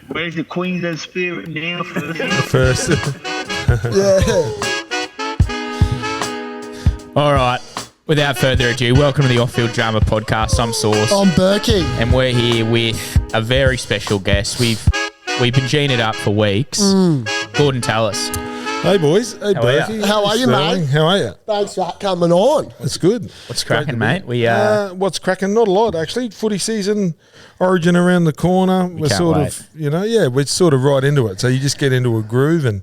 Where's the Queensland spirit now? First. Yeah. All right. Without further ado, welcome to the Off-Field Drama Podcast. I'm Sauce. I'm Berkey. And we're here with a very special guest. We've been geeing it up for weeks. Gorden Tallis. Hey, boys. Hey, Berkey. How are you, Sterling. mate? How are you? Thanks for coming on. It's good. What's cracking, mate? We What's cracking? Not a lot, actually. Footy season, Origin around the corner. We're can't sort wait. of, we're sort of right into it. So you just get into a groove and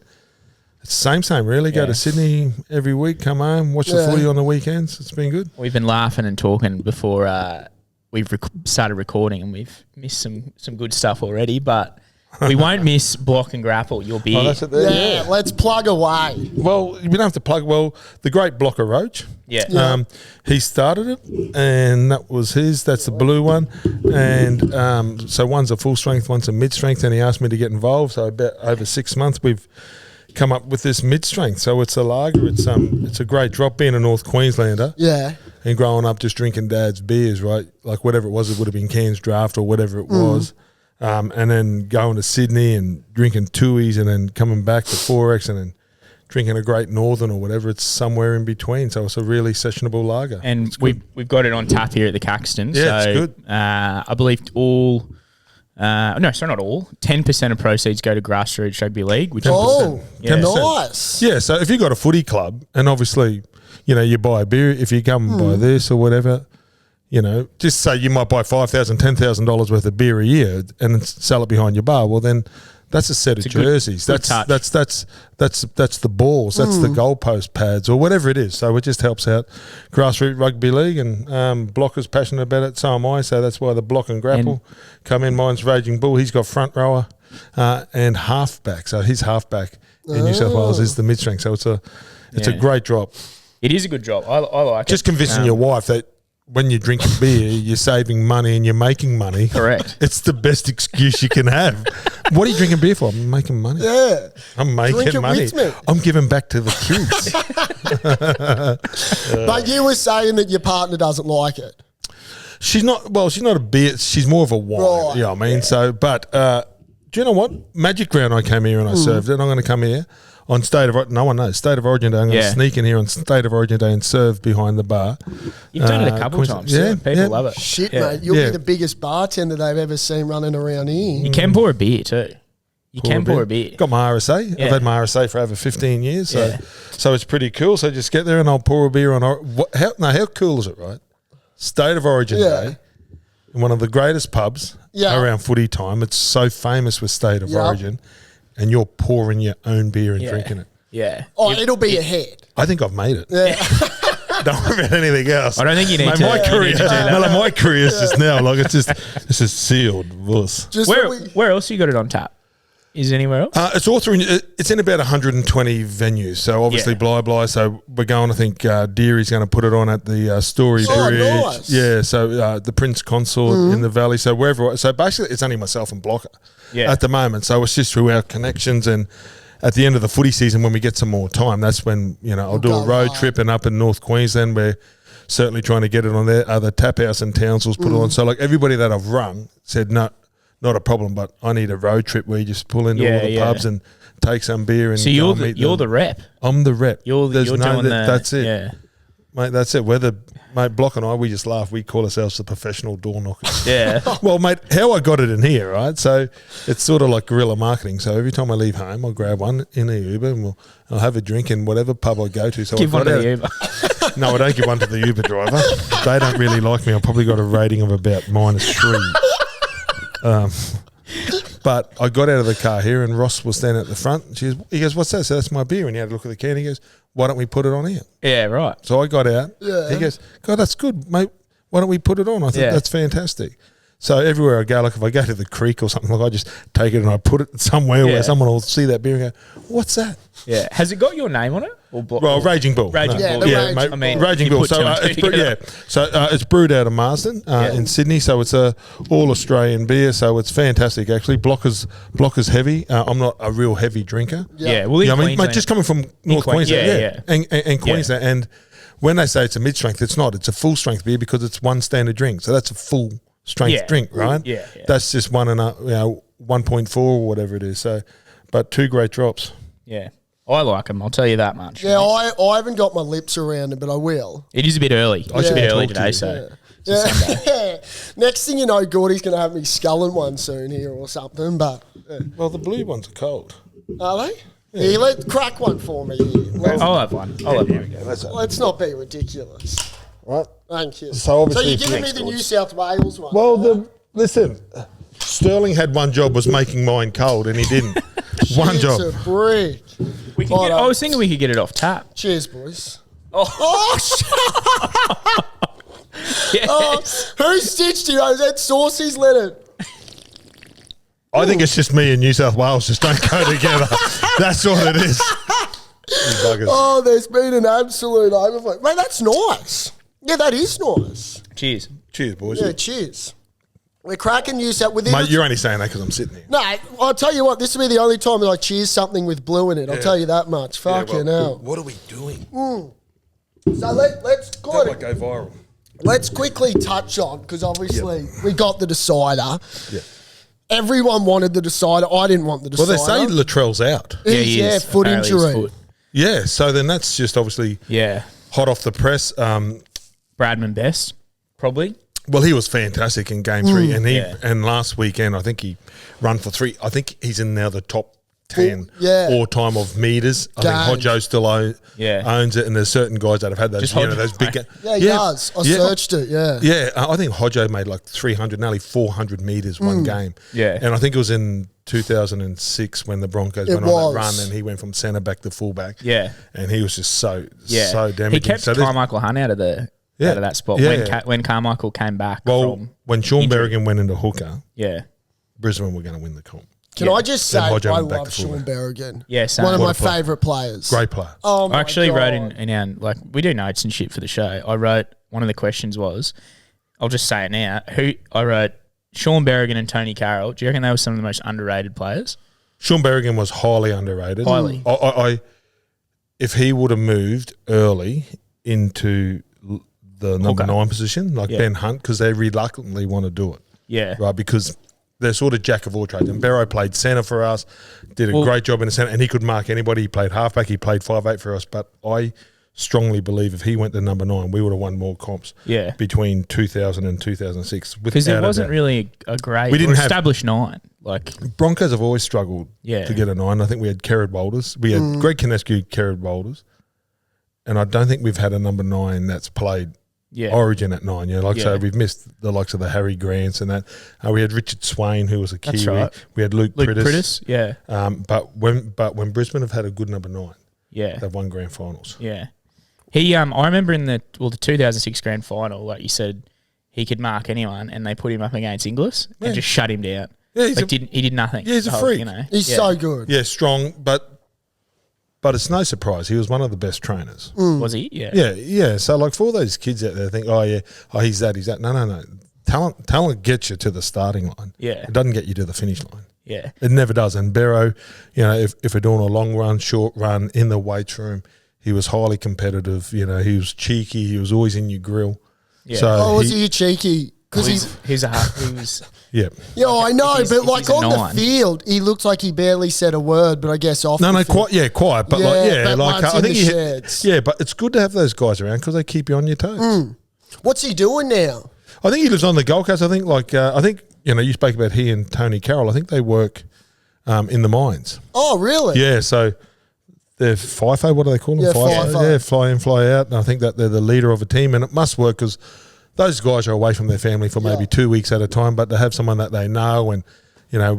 it's the same, really. Go to Sydney every week, come home, watch the footy on the weekends. It's been good. We've been laughing and talking before we've started recording, and we've missed some good stuff already, but we won't miss Block and Grapple, your beer. Oh, that's it there. Yeah, let's plug away. Well, you don't have to plug. Well, the great Blocker Roach. Yeah. He started it, and that was his. That's the blue one. And so one's a full strength, one's a mid strength, and he asked me to get involved. So about over 6 months, we've come up with this mid strength. So it's a lager. It's a great drop. Being a North Queenslander, and growing up just drinking Dad's beers, right? Like whatever it was, it would have been Cairns Draft or whatever it was. And then going to Sydney and drinking Tui's, and then coming back to 4X and then drinking a Great Northern or whatever. It's somewhere in between. So it's a really sessionable lager. And we've got it on tap here at the Caxton. Yeah, so, it's good. I believe all, not all, 10% of proceeds go to Grassroots Rugby League. Which Oh, Yeah. nice. Yeah, so if you've got a footy club and obviously, you buy a beer, if you come and buy this or whatever, just say you might buy $5,000, $10,000 worth of beer a year and then sell it behind your bar. Well, then that's a set of jerseys. Good touch. That's the balls. That's the goalpost pads or whatever it is. So it just helps out Grassroots Rugby League, and Blocker's passionate about it. So am I. So that's why the Block and Grapple come in. Mine's Raging Bull. He's got front rower and halfback. So his halfback in New South Wales is the mid strength. So it's a great drop. It is a good job. I like Just it. convincing your wife that when you're drinking beer, you're saving money and you're making money. Correct. It's the best excuse you can have. What are you drinking beer for? I'm making money. Yeah. I'm Drink making it money. with me. I'm giving back to the kids. But you were saying that your partner doesn't like it. She's not a beer. She's more of a wine. Right. You know what I mean? So, but do you know what? Magic Round, I came here and I served it. I'm going to come here on State of Origin. No one knows. State of Origin Day. I'm going to sneak in here on State of Origin Day and serve behind the bar. You've done it a couple times. Yeah, people love it. Shit, mate. You'll be the biggest bartender they've ever seen running around here. You can pour a beer too. You can pour a beer. Got my RSA. Yeah. I've had my RSA for over 15 years. So it's pretty cool. So just get there and I'll pour a beer on. How cool is it, right? State of Origin Day. In one of the greatest pubs around footy time. It's so famous with State of Origin. And you're pouring your own beer and drinking it. Yeah. Oh, it'll be a hit. I think I've made it. Yeah. Don't worry about anything else. I don't think you need to. My you career, need to do that. my career is just now. Like this is sealed. Wuss. Where else you got it on tap? Is it anywhere else? It's all through. It's in about 120 venues. So obviously, Bly. So we're going. I think Deary's going to put it on at the Story Bridge. Nice. Yeah. So the Prince Consort in the Valley. So wherever. So basically, it's only myself and Blocker at the moment. So it's just through our connections, and at the end of the footy season, when we get some more time, that's when I'll do a road trip, and up in North Queensland, we're certainly trying to get it on there. The Tap House in Townsville's put it on. So like everybody that I've rung said no. Not a problem, but I need a road trip where you just pull into all the pubs and take some beer and so you're the rep. I'm the rep. You're doing that's it. Yeah. Mate, that's it. Mate, Block and I, we just laugh. We call ourselves the professional door knockers. Yeah. Well, mate, how I got it in here, right? So it's sort of like guerrilla marketing. So every time I leave home, I'll grab one in a Uber and I'll have a drink in whatever pub I go to. So give one to the Uber. No, I don't give one to the Uber driver. They don't really like me. I've probably got a rating of about -3. But I got out of the car here and Ross was standing at the front. He goes, what's that? So that's my beer. And he had a look at the can. He goes, why don't we put it on here? Yeah, right. So I got out. Yeah. He goes, God, that's good, mate. Why don't we put it on? I thought, that's fantastic. So everywhere I go, like if I go to the creek or something, like I just take it and I put it somewhere where someone will see that beer and go, what's that? Yeah. Has it got your name on it? Well, Raging Bull. Raging Bull. Yeah, mate. I mean, Raging Bull. So it's brewed out of Marsden in Sydney. So it's a all Australian beer. So it's fantastic actually. Blockers heavy. I'm not a real heavy drinker. Yeah. Well, I mean, mate, just coming from North Queensland, and Queensland, and when they say it's a mid strength, it's not. It's a full strength beer because it's one standard drink. So that's a full strength drink, right? Yeah. That's just 1.5 1.4 or whatever it is. So, but 2 great drops. Yeah. I like them. I'll tell you that much. Yeah, I haven't got my lips around it, but I will. It is a bit early. It's a bit early talk to today, you. so. Yeah. Next thing you know, Gordy's going to have me sculling one soon here or something. But Well, the blue ones are cold. are they? Yeah. Here, let crack one for me. Here. I'll have one. Let's not be ridiculous. Right. Thank you. So obviously you're it's giving me next the one. New South Wales one. Well, listen, Sterling had one job, was making mine cold, and he didn't. One It's job. a brick. We can I was thinking we could get it off tap. Cheers, boys. Oh, Yes. Oh, who stitched you? Is that Saucy's letter? I think it's just me and New South Wales just don't go together. That's what it is. You buggers. Oh, there's been an absolute overflow. Mate, that's nice. Yeah, that is nice. Cheers. Cheers, boys. Yeah, cheers. We're cracking New South with Mate, you're only saying that because I'm sitting here. No, I'll tell you what, this will be the only time that I cheers something with blue in it. I'll Yeah. tell you that much. Fucking hell. What are we doing? So Go let's quickly touch on, because obviously we got the decider. Yeah. Everyone wanted the decider. I didn't want the Well, decider. they say Latrell's out. he is. Foot Apparently his injury. foot. Yeah, so then that's just obviously Yeah. hot off the press. Bradman Best, probably. Well, he was fantastic in game 3, and Yeah. and last weekend I think he run for 3. I think he's in now the top 10 Yeah. all time of meters. I think Games. Hodjo still Yeah. owns it, and there's certain guys that have had those, Just those big. Yeah, he does. I searched it, yeah. Yeah, I think Hodjo made like 300, nearly 400 meters one game. Yeah. And I think it was in 2006 when the Broncos It went on was. that run, and he went from centre back to full back. Yeah. And he was just so Yeah. damaging. He kept So there's- Carmichael Hunt out of that spot Yeah. when Carmichael came back well, from when Sean injury. Berrigan went into hooker, Yeah. Brisbane were going to win the comp. Can I just say, Then I Hodjo went back love to Sean fullback. Berrigan. Yeah, same. One of my What a player. favourite players. Great player. Oh my I actually God. wrote in our, like, we do notes and shit for the show. I wrote, one of the questions was, I'll just say it now. I wrote Sean Berrigan and Tony Carroll. Do you reckon they were some of the most underrated players? Sean Berrigan was highly underrated. Highly. If he would have moved early into the number Hooker. 9 position, like Yeah. Ben Hunt, because they reluctantly want to do it, Yeah. right? Because they're sort of jack of all trades. And Barrow played centre for us, did a Well- great job in the centre, and he could mark anybody. He played halfback, he played 5'8" for us. But I strongly believe if he went to number 9, we would have won more comps Yeah. between 2000 and 2006. Because there without a wasn't doubt. really a great We didn't have- established 9. Like, Broncos have always struggled Yeah. to get a 9. I think we had Kerrod Boulders. We had Greg Kinescu, Kerrod Boulders. And I don't think we've had a number 9 that's played yeah. Origin at 9. Yeah, like Yeah. so we've missed the likes of the Harry Grants and that. We had Richard Swain, who was a Kiwi. That's right. We had Luke Prittis. Prittis. Yeah. But when Brisbane have had a good number 9, Yeah. they've won grand finals. Yeah. He I remember in the 2006 grand final, like you said, he could mark anyone, and they put him up against Inglis and just shut him down. Yeah, he's Like, he did nothing. Yeah, he's a the whole- freak. You know. He's Yeah. so good. Yeah, strong, but it's no surprise. He was one of the best trainers. Was he? Yeah. Yeah. So like for all those kids out there think, he's that. No. Talent gets you to the starting line. Yeah. It doesn't get you to the finish line. Yeah. It never does. And Barrow, if we're doing a long run, short run in the weights room, he was highly competitive. He was cheeky. He was always in your grill. Yeah. So Oh, was he cheeky? Because He was yeah. yeah, I know, If he's- but if like he's a on 9. the field, he looked like he barely said a word. But I guess off. No, the field- quiet. But Yeah, but like once I in think the he sheds. yeah, but it's good to have those guys around because they keep you on your toes. What's he doing now? I think he lives on the Gold Coast. I think you spoke about he and Tony Carroll. I think they work in the mines. Oh, really? Yeah, so they're FIFO. What do they call them? Yeah, FIFO. Yeah, fly in, fly out. And I think that they're the leader of a team, and it must work because those guys are away from their family for maybe 2 weeks at a time. But to have someone that they know, and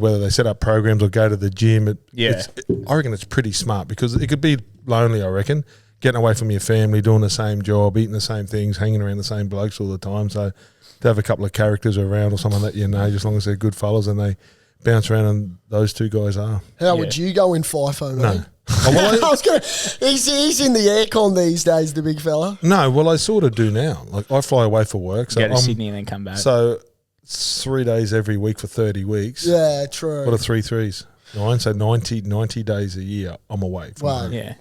whether they set up programs or go to the gym, I reckon it's pretty smart because it could be lonely. I reckon getting away from your family, doing the same job, eating the same things, hanging around the same blokes all the time. So to have a couple of characters around or someone that as long as they're good fellas and they bounce around, and those two guys are. How would you go in FIFO, mate? No. Oh, I was gonna. He's in the aircon these days, the big fella. No, well, I sort of do now. Like I fly away for work, so Go to I'm, Sydney and then come back. so it's 3 days every week for 30 weeks. Yeah, true. What are 3 3s? 9, so 90 days a year I'm away from Wow. home. yeah.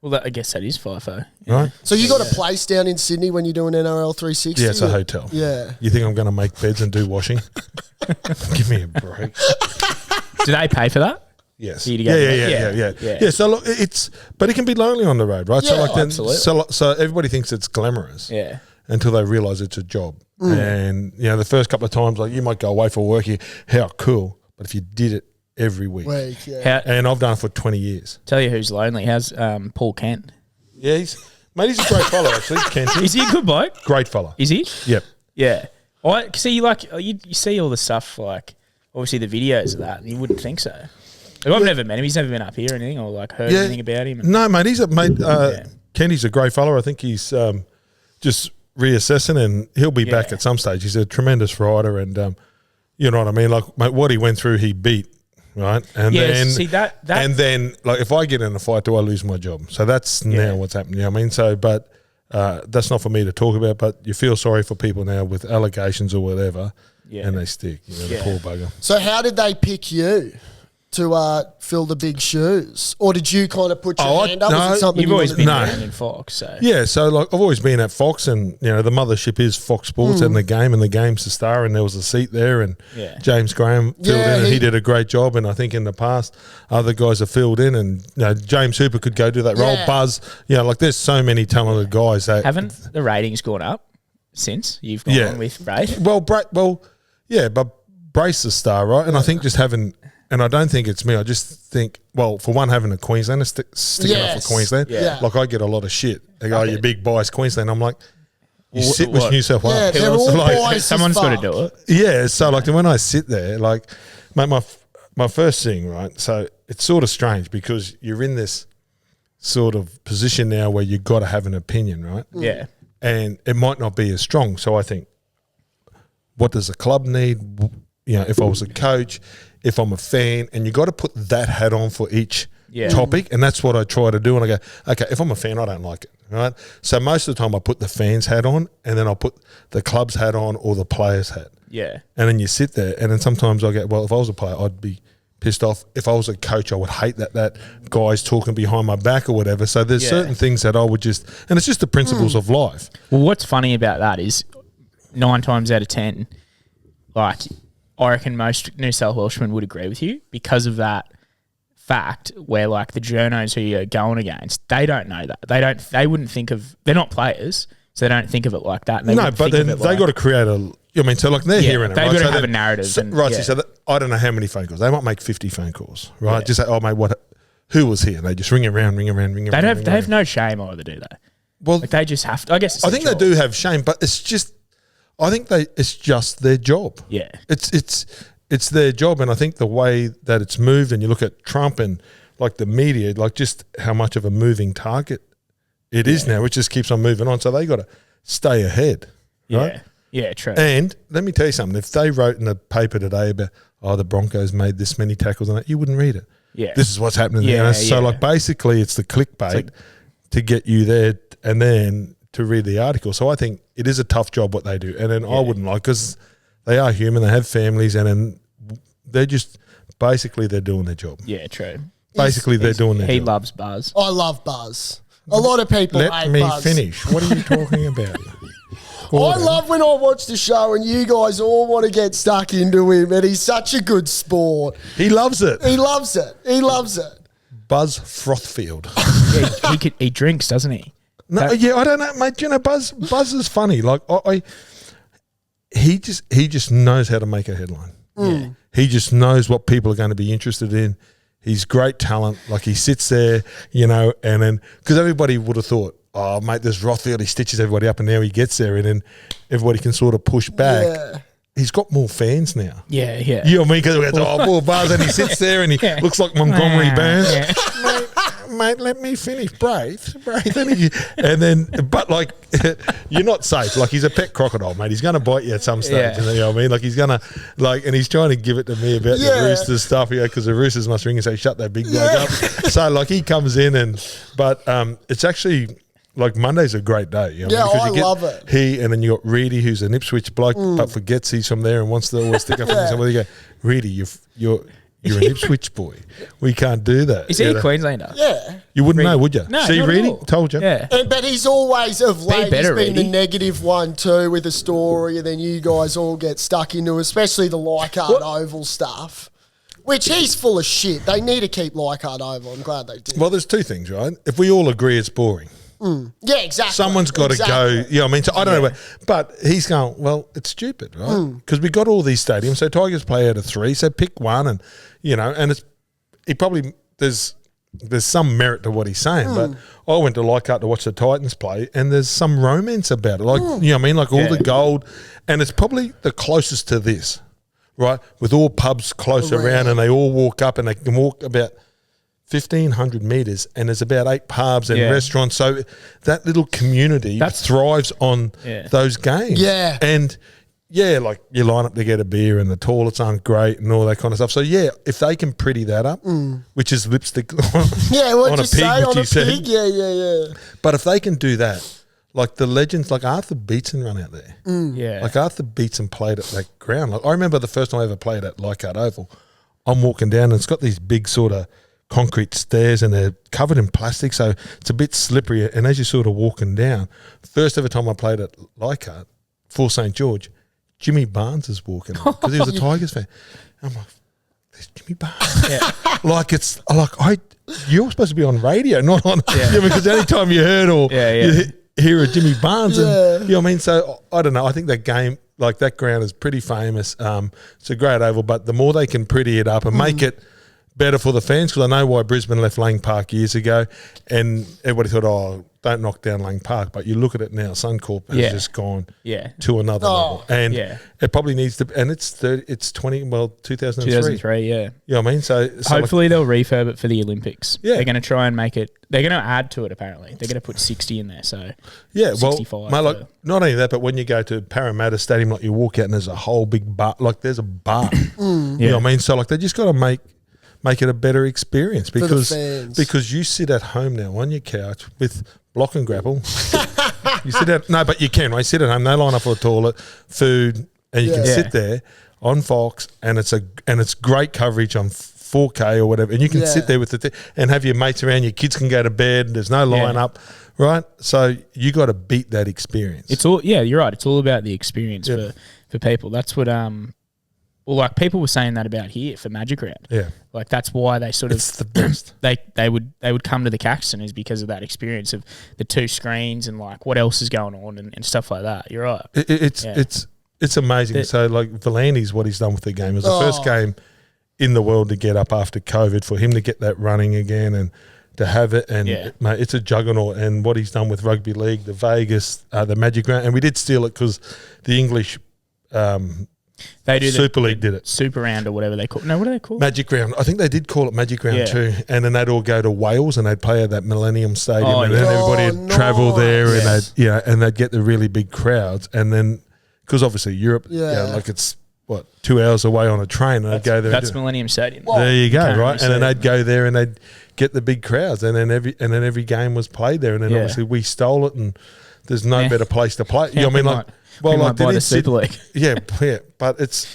Well, I guess that is FIFO. Right? So you got a place down in Sydney when you're doing NRL 360? Yeah, it's a hotel. Yeah. You think I'm going to make beds and do washing? Give me a break. Do they pay for that? Yes. For you to Yeah, go yeah, there? yeah, yeah, Yeah. yeah. Yeah. So look, but it can be lonely on the road, right? So Yeah, like then, absolutely. so everybody thinks it's glamorous. Yeah. Until they realise it's a job. And, the first couple of times, like, you might go away for work, how cool. But if you did it every week. And I've done it for 20 years. Tell you who's lonely. How's Paul Kent? Yeah, he's a great fella, actually. Kent. Is he a good bloke? Great fella. Is he? Yep. Yeah. I see, like, you see all the stuff, like, obviously the videos of that, and you wouldn't think so. Like, I've never met him. He's never been up here or anything, or, like, heard anything about him. No, mate, Kenty's a great fella. I think he's just reassessing, and he'll be back at some stage. He's a tremendous rider, and you know what I mean? Like, mate, what he went through, he beat, right? And then, see that and then, like, if I get in a fight, do I lose my job? So that's now what's happening. You know what I mean? So, but that's not for me to talk about, but you feel sorry for people now with allegations or whatever, and they stick, the poor bugger. So how did they pick you to fill the big shoes? Or did you kind of put your hand up? No, Was it something You've always been No. around in Fox, so. Yeah, so like I've always been at Fox, and the mothership is Fox Sports and the game's the star, and there was a seat there, and James Graham filled in, and he did a great job. And I think in the past other guys have filled in, and James Hooper could go do that role. Buzz, like there's so many talented guys that Haven't the ratings gone up since you've gone on with Braith? Well, but Brace the star, right? And I think just having. And I don't think it's me. I just think, well, for one, having a Queenslander sticking up for Queensland, like I get a lot of shit. They go, you big bias Queensland. I'm like, you sit with New South Wales. Yeah, they're all biased. Someone's got to do it. Yeah, so like when I sit there, like, mate, my first thing, right? So it's sort of strange because you're in this sort of position now where you've got to have an opinion, right? Yeah. And it might not be as strong. So I think, what does a club need? If I was a coach, if I'm a fan, and you got to put that hat on for each topic, and that's what I try to do. And I go, okay, if I'm a fan, I don't like it, right? So most of the time I put the fans hat on, and then I'll put the club's hat on or the player's hat. Yeah. And then you sit there, and then sometimes I get, well, if I was a player, I'd be pissed off. If I was a coach, I would hate that guy's talking behind my back or whatever. So there's certain things that I would just, and it's just the principles of life. Well, what's funny about that is 9 times out of 10, like, I reckon most New South Welshmen would agree with you because of that fact where, like, the journos who you're going against, they don't know that. They wouldn't think of, they're not players, so they don't think of it like that. No, but then they got to create so like they're hearing it, they've right? got to have a narrative. So I don't know how many phone calls. They might make 50 phone calls, right? Yeah. Just say, oh, mate, who was here? And they just ring around. They have no shame either, do they? Well, like they just have to. I guess it's I think they do have shame, but it's just, I think it's just their job. Yeah. It's their job, and I think the way that it's moved, and you look at Trump and like the media, like just how much of a moving target it is now, it just keeps on moving on. So they got to stay ahead, right? Yeah, true. And let me tell you something. If they wrote in the paper today about, the Broncos made this many tackles and that, you wouldn't read it. Yeah. This is what's happening there. So like basically it's the clickbait to get you there and then to read the article. So I think it is a tough job what they do. And then I wouldn't like, because they are human, they have families, and then they're just, basically they're doing their job. Yeah, true. Basically they're doing their job. He loves Buzz. I love Buzz. A lot of people hate Buzz. Let me finish. What are you talking about? I love when I watch the show and you guys all want to get stuck into him, and he's such a good sport. He loves it. He loves it. Buzz Frothfield. He drinks, doesn't he? No, I don't know, mate. You know, Buzz is funny. Like he just knows how to make a headline. Yeah. He just knows what people are going to be interested in. He's great talent. Like he sits there, and then because everybody would have thought, oh, mate, there's Rothfield. He stitches everybody up, and now he gets there, and then everybody can sort of push back. Yeah. He's got more fans now. Yeah. You know what I mean? Because poor Buzz, and he sits there and he looks like Montgomery Burns. Yeah. Mate, let me finish. Braith. And then, but like, you're not safe. Like, he's a pet crocodile, mate. He's going to bite you at some stage. You know what I mean? Like, he's going to, like, and he's trying to give it to me about the Roosters stuff, because the Roosters must ring and say, shut that big bloke up. So, like, he comes in but it's actually, like, Monday's a great day. You know I love it. And then you got Reedy, who's an Ipswich bloke, but forgets he's from there and wants to always stick up for somebody. You go, Reedy, you're an Ipswich boy. We can't do that. Is he a Queenslander? Yeah. You wouldn't know, would you? No, See, not Reedy? at all. Told you. Yeah. But he's always, of late, better, he's been Reedy. the negative one too, with a story, and then you guys all get stuck into, especially the Leichhardt Oval stuff. Which he's full of shit. They need to keep Leichhardt over. I'm glad they did. Well, there's two things, right? If we all agree it's boring, Yeah, exactly. someone's got to go. You know what I mean? So I don't know. But he's going, well, it's stupid, right? Because we got all these stadiums. So Tigers play out of 3. So pick one and, and there's some merit to what he's saying. But I went to Leichhardt to watch the Titans play and there's some romance about it. Like, you know what I mean? Like all the gold. And it's probably the closest to this, right? With all pubs close around and they all walk up and they can walk about 1,500 metres and there's about 8 pubs and restaurants. So that little community thrives on those games. Yeah. And, like you line up to get a beer and the toilets aren't great and all that kind of stuff. So, if they can pretty that up, which is lipstick on, on a pig, which you said. Yeah. But if they can do that, like the legends, like Arthur Beetson run out there. Yeah. Like Arthur Beetson played at that ground. Like I remember the first time I ever played at Leichhardt Oval, I'm walking down and it's got these big sort of concrete stairs and they're covered in plastic, so it's a bit slippery. And as you're sort of walking down, first ever time I played at Leichhardt for St. George, Jimmy Barnes is walking because he was a Tigers fan. I'm like, there's Jimmy Barnes. Like it's like you're supposed to be on radio, not on because anytime you heard or you hear a Jimmy Barnes, and you know what I mean. So I don't know. I think that game, like that ground, is pretty famous. It's a great oval, but the more they can pretty it up and make it better for the fans, because I know why Brisbane left Lang Park years ago, and everybody thought, don't knock down Lang Park. But you look at it now, Suncorp has just gone to another level, and it probably needs to. And it's 2003. 2003, yeah. You know what I mean? So hopefully they'll refurb it for the Olympics. Yeah. They're going to try and make it. They're going to add to it. Apparently, they're going to put 60 in there. So 65. Well, not only that, but when you go to Parramatta Stadium, like you walk out and there's a whole big bar. Like there's a bar. You know what I mean? So like they just got to make it a better experience because you sit at home now on your couch with block and grapple. You sit at but you can, right? Sit at home, they line up for a toilet, food, and you can sit there on Fox, and it's great coverage on 4K or whatever, and you can sit there with and have your mates around. Your kids can go to bed. There's no line up, right? So you got to beat that experience. It's all you're right. It's all about the experience for people. That's what Well, like people were saying that about here for Magic Round. Yeah. Like that's why they sort of it's the best. They would come to the Caxton is because of that experience of the 2 screens and like what else is going on and stuff like that. You're right. It's amazing. So like Volandi's what he's done with the game. It was the first game in the world to get up after COVID, for him to get that running again and to have it, and mate, it's a juggernaut. And what he's done with rugby league, the Vegas, the Magic Round, and we did steal it because the English. They do Super League did it. Super Round or whatever they call it. No, what do they call it? Magic Round. I think they did call it Magic Round too. And then they'd all go to Wales and they'd play at that Millennium Stadium, and then everybody would travel there and they'd get the really big crowds. And then because obviously Europe, like it's 2 hours away on a train, and they'd go there. That's Millennium Stadium. There you go, right? And then they'd go there and they'd get the big crowds, and then every game was played there. And then obviously we stole it, and there's no better place to play. You know what I mean? Like. Well, like buy the Super League. Yeah, but it's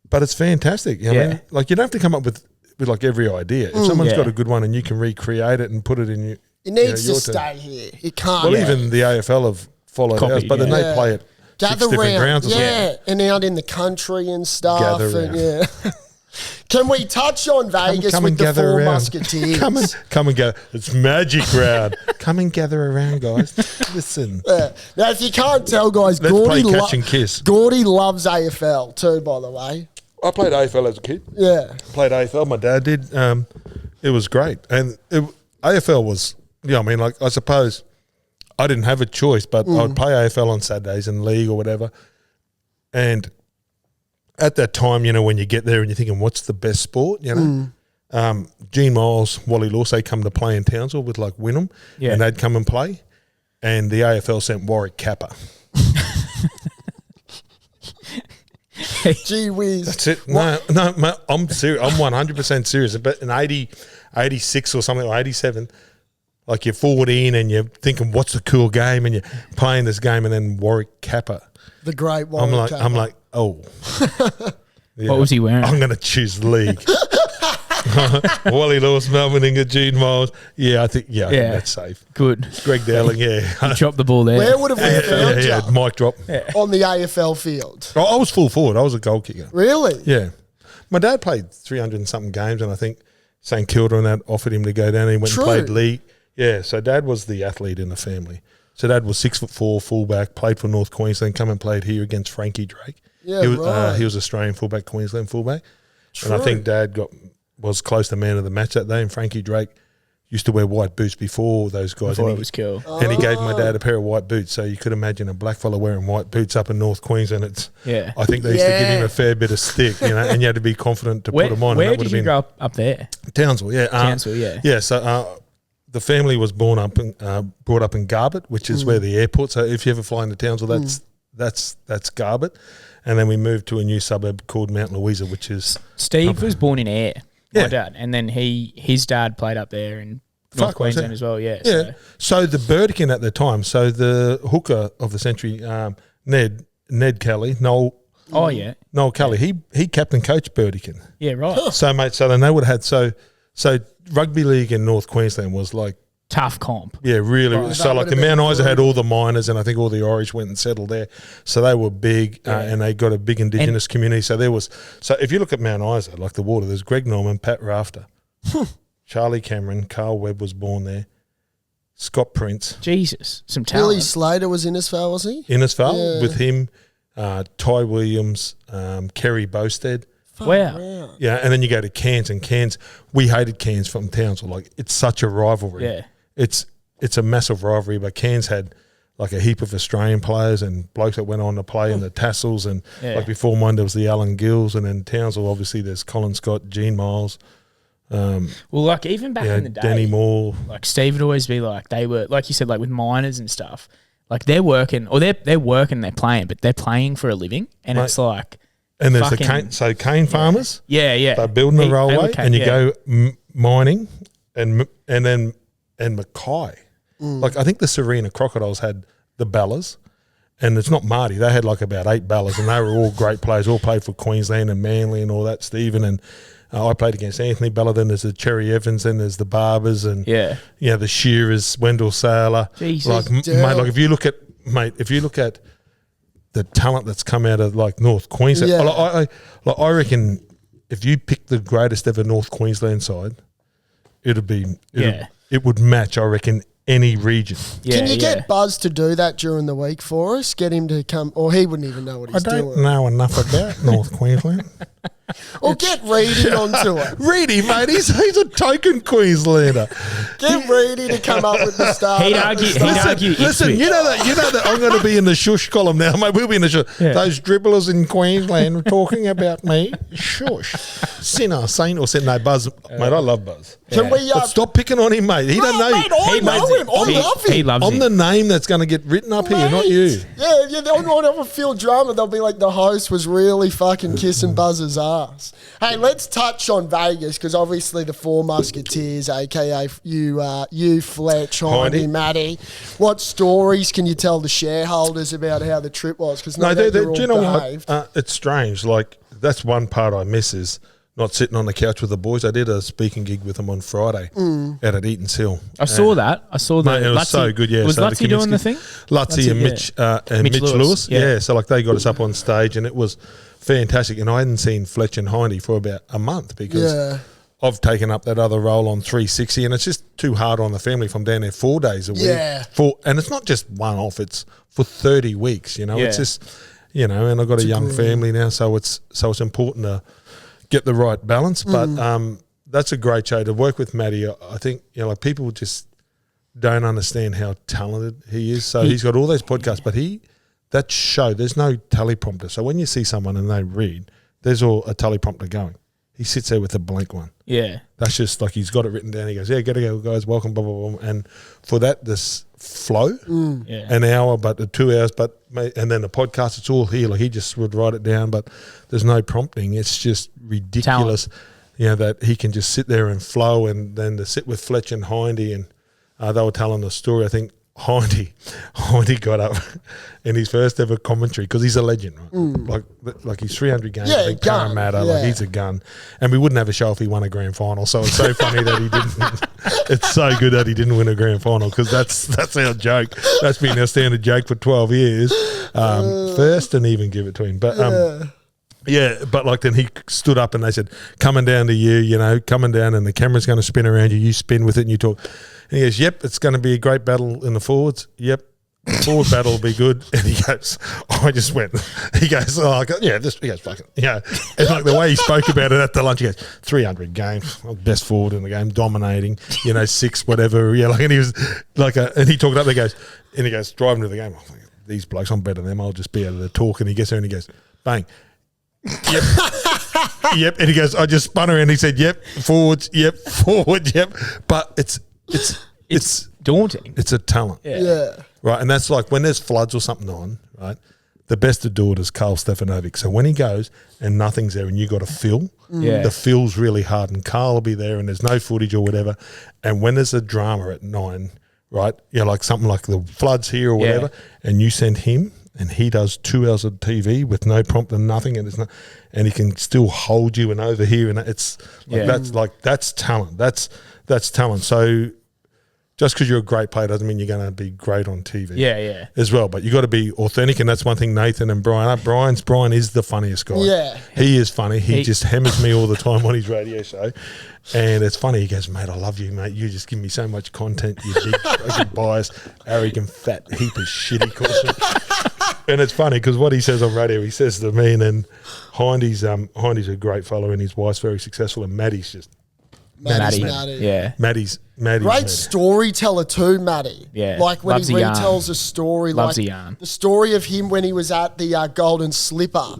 fantastic. You know what I mean? Like you don't have to come up with like every idea. If someone's got a good one and you can recreate it and put it in your, it needs to stay here. It can't. Well, even the AFL have followed ours, but then they play it gather 6 different grounds. And out in the country and stuff. Gather and Can we touch on Vegas with the 4 Musketeers? Come and gather. It's Magic Round. Come and gather around, guys. Listen. Now, if you can't tell, guys, Let's play catch and kiss. Gordy loves AFL too, by the way. I played AFL as a kid. Yeah. Played AFL. My dad did. It was great. And AFL was, I mean, like I suppose I didn't have a choice, but I would play AFL on Saturdays in league or whatever. And at that time, when you get there and you're thinking, what's the best sport, Gene Miles, Wally Lawsey come to play in Townsville with like Wynnum, and they'd come and play, and the AFL sent Warwick Kappa. Gee whiz. That's it. No, mate, I'm serious. I'm 100% serious. But in 86 or something, or 87, like you're 14 and you're thinking, what's the cool game, and you're playing this game, and then Warwick Kappa. The great Warwick Kappa. I'm like, oh. What was he wearing? I'm going to choose league. Wally Lewis, Melbourne Inga, Gene Miles. Yeah, I think that's safe. Good. Greg Dowling, You dropped the ball there. Where would have we found you? Mic drop. On the AFL field? I was full forward. I was a goal kicker. Really? Yeah. My dad played 300 and something games, and I think St Kilda and that offered him to go down. And he went and played league. Yeah, so Dad was the athlete in the family. So Dad was 6'4", fullback, played for North Queensland, come and played here against Frankie Drake. Yeah, he was Australian fullback, Queensland fullback. True. And I think Dad was close to man of the match that day, and Frankie Drake used to wear white boots before those guys. Before it was cool. And he gave my dad a pair of white boots. So you could imagine a black fella wearing white boots up in North Queensland. I think they used to give him a fair bit of stick, and you had to be confident to put them on. Where did you grow up there? Townsville, yeah. Townsville, yeah. Yeah, so the family was brought up in Garbett, which is where the airport. So if you ever fly into Townsville, that's Garbett. And then we moved to a new suburb called Mount Louisa, which is... Steve was born in Ayr. My dad, and then his dad played up there in North Queensland as well. Yeah. So the Burdekin at the time, so the hooker of the century, Ned Kelly, Noel Kelly, he captain coached Burdekin. Yeah, right. So mate, so then they would have had so rugby league in North Queensland was like tough comp. Yeah, really. Right, so like the Mount Isa had all the miners, and I think all the Irish went and settled there. So they were big, and they got a big Indigenous community. So so if you look at Mount Isa, like the water, there's Greg Norman, Pat Rafter, Charlie Cameron, Carl Webb was born there, Scott Prince. Jesus, some talent. Willie Slater was Innisfail, was he? Innisfail with him, Ty Williams, Kerry Bowstead. Wow. Yeah, and then you go to Cairns, and Cairns, we hated Cairns from Townsville. Like, it's such a rivalry. Yeah. It's a massive rivalry, but Cairns had like a heap of Australian players and blokes that went on to play in the Tassels, and like before mine there was the Alan Gills, and then Townsville obviously there's Colin Scott, Gene Miles. Well, like even back in the day, Danny Moore. Like Steve would always be like, they were, like you said, like with miners and stuff, like they're working, or they're working, they're playing, but they're playing for a living, and it's like. And there's the cane farmers. Yeah. They're building a railway, and you go mining, and Mackay. Like I think the Serena Crocodiles had the Bellas, and it's not Marty. They had like about 8 Bellas, and they were all great players. All played for Queensland and Manly and all that. Stephen and I played against Anthony Bella. Then there's the Cherry Evans, then there's the Barbers, and the Shearers, Wendell Saylor. Jesus, like mate, like if you look at the talent that's come out of like North Queensland. Yeah. I reckon if you pick the greatest ever North Queensland side, it would match, I reckon, any region. Yeah, can you get Buzz to do that during the week for us? Get him to come, or he wouldn't even know what he's doing. I don't know enough about North Queensland. Or get Reedy onto it. Reedy, mate, he's a token Queenslander. Get Reedy to come up with the start. He'd argue. Listen, you know that I'm going to be in the shush column now, mate. We'll be in the shush. Yeah. Those dribblers in Queensland are talking about me. Shush. Sinner, saint, or saint. No, Buzz, mate. I love Buzz. Can we? But stop picking on him, mate. He doesn't know. Mate, I know him. I love him. He loves I'm him. the name that's going to get written up here, not you. Yeah. They'll have a field drama. They'll be like the host was really fucking kissing Buzz's ass. Hey, let's touch on Vegas because obviously the Four Musketeers, aka you, Fletch, Hindy, Matty. What stories can you tell the shareholders about how the trip was? Because do you know what? It's strange. Like that's one part I miss is not sitting on the couch with the boys. I did a speaking gig with them on Friday out at Eaton's Hill. I saw that. Mate, it was so good. Yeah, was Lutzy doing the thing? Lutzy and Mitch Lewis. Yeah, so like they got us up on stage and it was fantastic. And I hadn't seen Fletch and Hindy for about a month because I've taken up that other role on 360, and it's just too hard on the family if I'm down there 4 days a week. Yeah. And it's not just one off; it's for 30 weeks. It's just and I've got a young family now, so it's important to get the right balance. But that's a great show to work with Matty. I think like people just don't understand how talented he is. So he's got all those podcasts, but that show, there's no teleprompter. So when you see someone and they read, there's all a teleprompter going. He sits there with a blank one. Yeah. That's just like he's got it written down. He goes, gotta go, guys, welcome, blah, blah, blah. And for that, this flow, an hour, but 2 hours, and then the podcast, it's all here. Like he just would write it down, but there's no prompting. It's just ridiculous, that he can just sit there and flow, and then to sit with Fletch and Hindy, and they were telling the story, I think, Hindy got up in his first ever commentary because he's a legend, right? Like he's 300 games, Parramatta, like he's a gun. And we wouldn't have a show if he won a grand final. So it's so funny that he didn't. It's so good that he didn't win a grand final because that's our joke. That's been our standard joke for 12 years. First and even give it to him, but Yeah, but like then he stood up and they said, coming down to you, you know, coming down and the camera's going to spin around you. You spin with it and you talk. And he goes, yep, it's going to be a great battle in the forwards. Yep. The forward battle will be good. And he goes, I just went, he goes, oh, yeah, this, he goes, fucking, yeah. And like the way he spoke about it at the lunch, he goes, 300 games, best forward in the game, dominating, you know, 6, whatever. Yeah, like, and he was like, and he talked up there, and he goes, driving to the game. I'm thinking, these blokes, I'm better than them. I'll just be able to talk. And he gets there and he goes, bang. Yep. Yep. And he goes, I just spun around and he said, yep, forwards, yep, forward, yep. But it's daunting. It's a talent. Yeah. Right. And that's like when there's floods or something on, right? The best to do it is Carl Stefanovic. So when he goes and nothing's there and you got to fill, Yeah. the fill's really hard and Carl will be there and there's no footage or whatever. And when there's a drama at 9, right, you know, like something like the floods here or whatever, and you send him and he does 2 hours of TV with no prompt and nothing, and and he can still hold you and over here, and it's like that's talent. That's talent. So just because you're a great player doesn't mean you're going to be great on TV. Yeah. As well, but you got to be authentic, and that's one thing. Nathan and Brian are. Brian is the funniest guy. Yeah. He is funny. He just hammers me all the time on his radio show, and it's funny. He goes, mate, I love you, mate. You just give me so much content. You big fucking biased, arrogant, fat heap of shit. He calls me. And it's funny because what he says on radio, he says to me, and then Hindy's a great fellow, and his wife's very successful, and Maddie's just Matty. Yeah. Maddie's Great storyteller too, Matty. Yeah. Like when Loves he a yarn. retells a story, Loves like a yarn. the story of him when he was at the Golden Slipper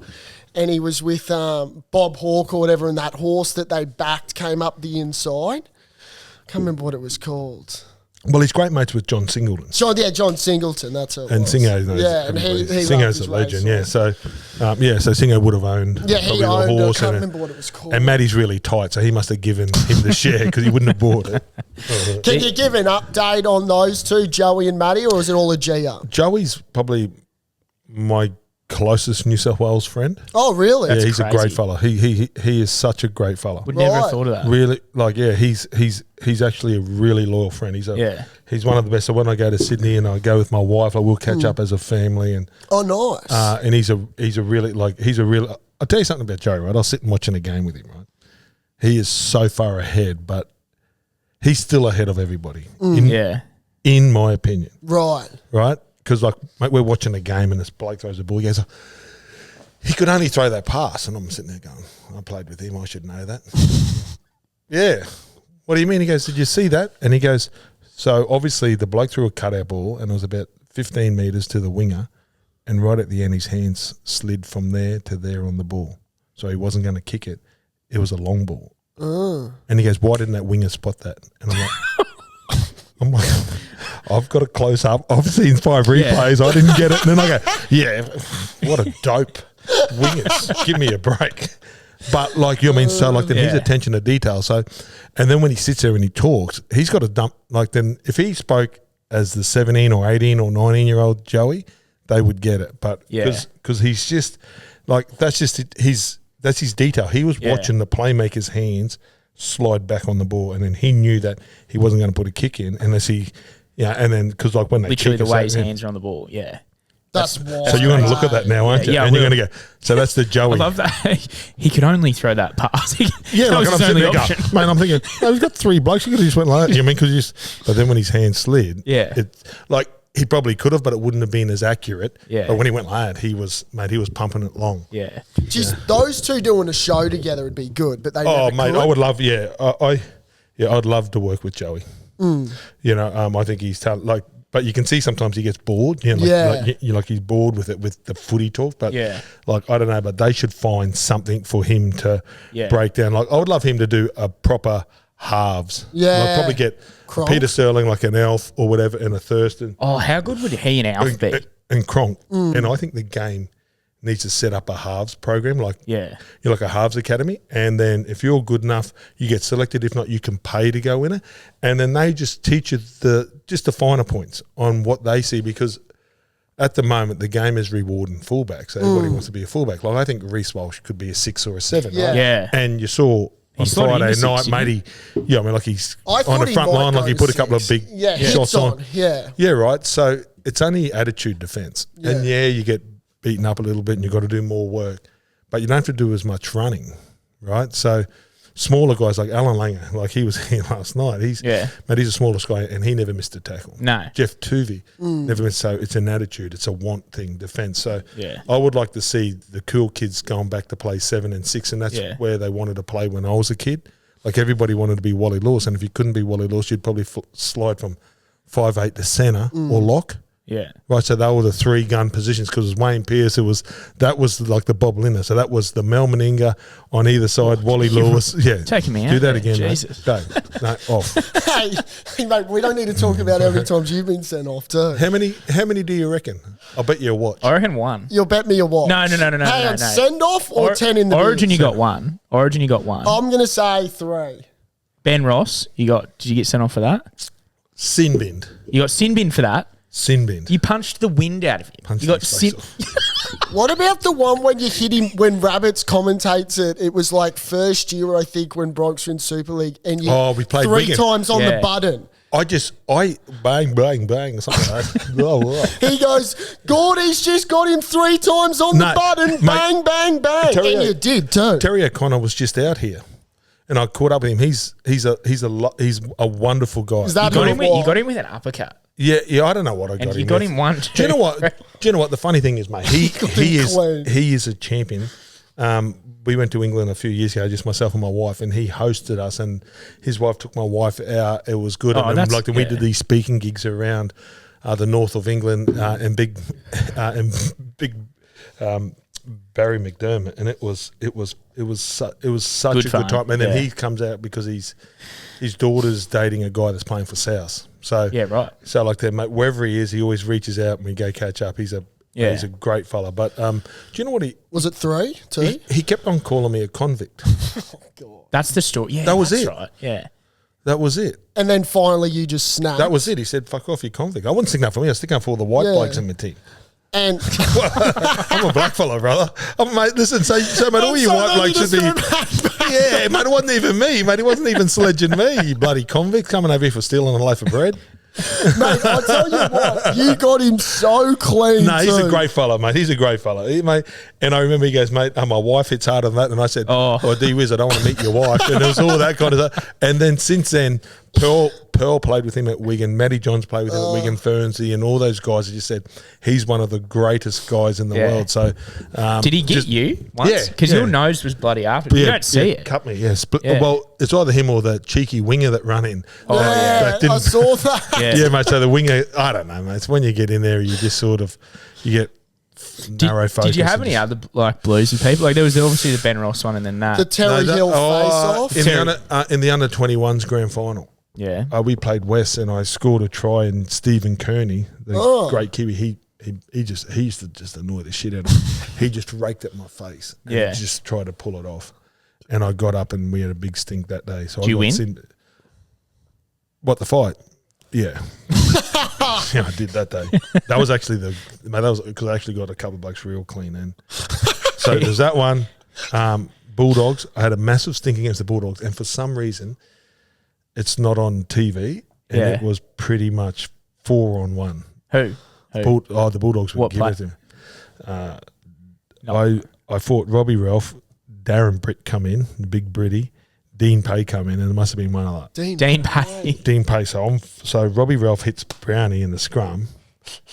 and he was with Bob Hawke or whatever, and that horse that they backed came up the inside. Can't remember what it was called. Well, he's great mates with John Singleton. John Singleton, that's it. And Singo knows. Yeah, and he Singo's a legend. Yeah, so so Singo would have owned. Yeah, he probably owned. the horse. I can't and remember what it was called. And Matty's really tight, so he must have given him the share because he wouldn't have bought it. Can you give an update on those two, Joey and Matty, or is it all a G-up? Joey's probably my closest New South Wales friend. Oh, really? Yeah, he's crazy. a great fella. He is such a great fella. Would never have Right. thought of that. Really, like, yeah, he's actually a really loyal friend. He's one of the best. So when I go to Sydney and I go with my wife, I will catch up as a family, and Oh, nice. and he's a really I'll tell you something about Joey, right? I'll sit and watching a game with him, right? He is so far ahead, but he's still ahead of everybody, in my opinion, Right. right? Because like, mate, we're watching a game and this bloke throws a ball. He goes, he could only throw that pass, and I'm sitting there going, I played with him, I should know that. Yeah. What do you mean? He goes, did you see that? And he goes, so obviously the bloke threw a cutout ball and it was about 15 metres to the winger, and right at the end his hands slid from there to there on the ball. So he wasn't going to kick it. It was a long ball. And he goes, why didn't that winger spot that? And I'm like, I've got a close up. I've seen 5 replays. I didn't get it. And then I go, yeah, what a dope wingers. Give me a break. But like, you know what I mean? So like then his attention to detail. So, and then when he sits there and he talks, he's got to dump, like then if he spoke as the 17 or 18 or 19-year-old Joey, they would get it. But because he's just like, that's his detail. He was watching the playmaker's hands slide back on the ball, and then he knew that he wasn't going to put a kick in unless he, and then because like when they Literally kick the way us his out, hands are on the ball. Yeah. That's wild. so you're going to look at that now, aren't you? Yeah, and I you're will. going to go, so that's the Joey. I love that. He could only throw that pass. Yeah, that like was I'm his sitting only there option. going, man, I'm thinking, oh, he's got 3 blokes. He could have just went like that. You know what I mean? But then when his hand slid, it's like he probably could have, but it wouldn't have been as accurate. Yeah. But when he went like that, he was pumping it long. Yeah. Just those two doing a show together would be good, but they Oh, never mate, could. I would love, I'd love to work with Joey. You know, I think he's but you can see sometimes he gets bored. You know, like he's bored with it, with the footy talk. But like, I don't know, but they should find something for him to break down. Like, I would love him to do a proper halves. Yeah. I'd probably get Kronk. Peter Sterling, like an Elf or whatever, and a Thurston. Oh, how good would he and Alf be? And Kronk. And I think the game needs to set up a halves program, like you're like a halves academy, and then if you're good enough, you get selected. If not, you can pay to go in it, and then they just teach you the finer points on what they see, because at the moment the game is rewarding fullback, so everybody wants to be a fullback. Like I think Reece Walsh could be a 6 or a 7, right? Yeah. And you saw on slotted Friday into night, 6, matey, I mean, like he's I on thought the he front might line, go like he to put a couple of 6. big hits shots on. Yeah, right. So it's only attitude defence, and you get beaten up a little bit and you've got to do more work. but you don't have to do as much running, right? So smaller guys like Alan Langer, like he was here last night. He's the smallest guy, and he never missed a tackle. No. Jeff Tuvey never missed. So it's an attitude, it's a want thing, defence. So I would like to see the cool kids going back to play 7 and 6, and that's where they wanted to play when I was a kid. Like everybody wanted to be Wally Lewis, and if you couldn't be Wally Lewis, you'd probably slide from 5'8" to centre or lock. Yeah. Right, so they were the 3 gun positions because it was Wayne Pearce. That was like the Bob Linner. So that was the Mel Meninga on either side, Wally Lewis. Yeah. Taking me out. Do that there. again, Jesus. mate. No, off. Hey, mate, we don't need to talk about how many times you've been sent off too. How many do you reckon? I'll bet you a watch. I reckon 1. You'll bet me a watch. No. Hey, on send off or 10 in the Origin, bins? you got 1. Origin, you got 1. I'm going to say 3. Ben Ross, did you get sent off for that? Sin binned. You got sin bin for that. Sin binned. You punched the wind out of him. Punched you got his sin. face What about the one when you hit him when Rabbits commentates it? It was like first year, I think, when Bronx were in Super League, and you we played 3 Wigan. times on the button. I bang, bang, bang, something like that. Oh. He goes, Gordy's just got him 3 times on the button, mate, bang, bang, bang, and you did too. Terry O'Connor was just out here, and I caught up with him. He's a wonderful guy. Is that You got him with an uppercut. Yeah, I don't know what I got him. And you got him 1, 2. Do you know what? The funny thing is, mate, he is a champion. We went to England a few years ago, just myself and my wife, and he hosted us. And his wife took my wife out. It was good. And we did these speaking gigs around the north of England and big Barry McDermott, and it was such a good time. And then he comes out because his daughter's dating a guy that's playing for South. So So like that, mate, wherever he is, he always reaches out and we go catch up. He's a great fella. But do you know what was it 3, 2? He kept on calling me a convict. Oh God, that's the story. Yeah, that was that's it. Right. Yeah, that was it. And then finally, you just snapped. That was it. He said, "Fuck off, you convict." I wouldn't stick up for me. I stick up for all the white blokes in my team. And I'm a black fella, brother. Mate, listen, so mate, all you white blokes should be. Yeah, mate, it wasn't even me, mate. It wasn't even sledging me, you bloody convict coming over here for stealing a loaf of bread. Mate, I'll tell you what, you got him so clean. No, he's a great fella, mate. He's a great fella, mate. And I remember he goes, mate, my wife hits harder than that. And I said, D-Wiz, I don't want to meet your wife. And it was all that kind of stuff. And then since then, Pearl played with him at Wigan. Matty Johns played with him at Wigan, Fernsey, and all those guys. He just said he's one of the greatest guys in the world. So, did he get you once? Yeah, because your nose was bloody after. You don't see it. Cut me, Well, it's either him or the cheeky winger that run in. I saw that. Yeah, mate. So the winger, I don't know, mate. It's when you get in there, you just sort of you get narrow focus. Did you have any other like bluesy people? Like there was obviously the Ben Ross one, and then that the Terry Hill face-off in the under 21s grand final. Yeah, we played West, and I scored a try. And Stephen Kearney, the great Kiwi, he used to just annoy the shit out of me. He just raked at my face. And just tried to pull it off. And I got up, and we had a big stink that day. So did you win? What, the fight? Yeah. Yeah, I did that day. That was actually because I actually got a couple of bucks real clean. And so there's that one. Bulldogs. I had a massive stink against the Bulldogs, and for some reason, it's not on TV, and it was pretty much 4-on-1. Who? The Bulldogs would give it to me. I fought Robbie Ralph, Darren Britt come in, the big Britty, Dean Pay come in, and it must have been one of that. Dean Pay. Dean Pay. So Robbie Ralph hits Brownie in the scrum,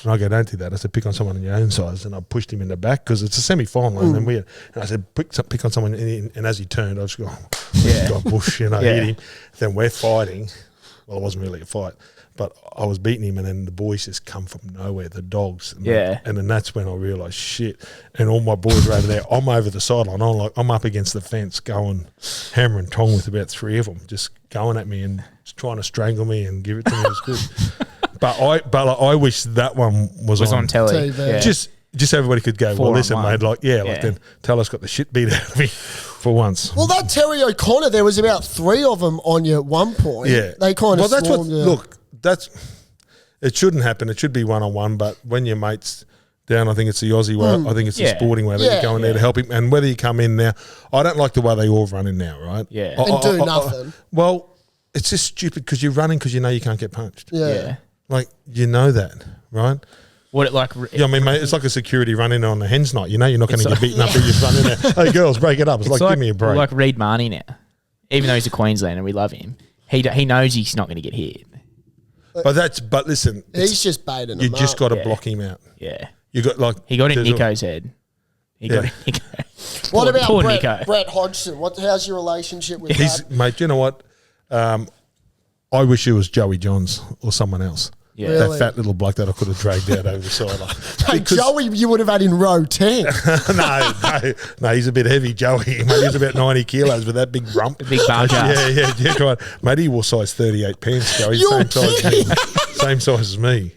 and I go, don't do that. I said, pick on someone in your own size, and I pushed him in the back because it's a semi-final, and then and I said, pick on someone, and as he turned, I just go, got bush, hit him. Then we're fighting. Well, it wasn't really a fight, but I was beating him, and then the boys just come from nowhere, the dogs. And then that's when I realised, shit. And all my boys are over there. I'm over the sideline. I'm up against the fence going hammer and tong with about 3 of them, just going at me and trying to strangle me and give it to me. It was good. But I wish that one was on telly. TV. Just everybody could go, well, listen, mate, then Tallis got the shit beat out of me for once. Well, that Terry O'Connor, there was about 3 of them on you at one point. Yeah. They kind of it shouldn't happen. It should be one-on-one, but when your mate's down, I think it's the Aussie way, I think it's the sporting way that you go in there to help him. And whether you come in now, I don't like the way they all run in now, right? Yeah. And do nothing. Well, it's just stupid because you're running because you know you can't get punched. Yeah. Like, you know that, right? What it like? Yeah, I mean, mate, it's like a security running on a hen's night. You know, you're not going to get beaten up if you run in there. Hey, girls, break it up. It's like, give me a break. Like Reid Marnie now. Even though he's a Queenslander and we love him, he knows he's not going to get hit. But listen, He's just baiting you them just up. got to block him out. Yeah. You got like He got in there's a- Nico's head. He got in Nico. What about poor Brett, Nico? Brett Hodgson? How's your relationship with He's that? mate. You know what? I wish it was Joey Johns or someone else. Yeah. Really? That fat little bloke that I could have dragged out over the sideline. Hey, Because- Joey, you would have had in row 10. no, he's a bit heavy, Joey. Mate, he's about 90 kilos with that big rump. Big barge ass. Yeah, right. Mate, he wore size 38 pants, Joey. You're Same size as me. Same size as me.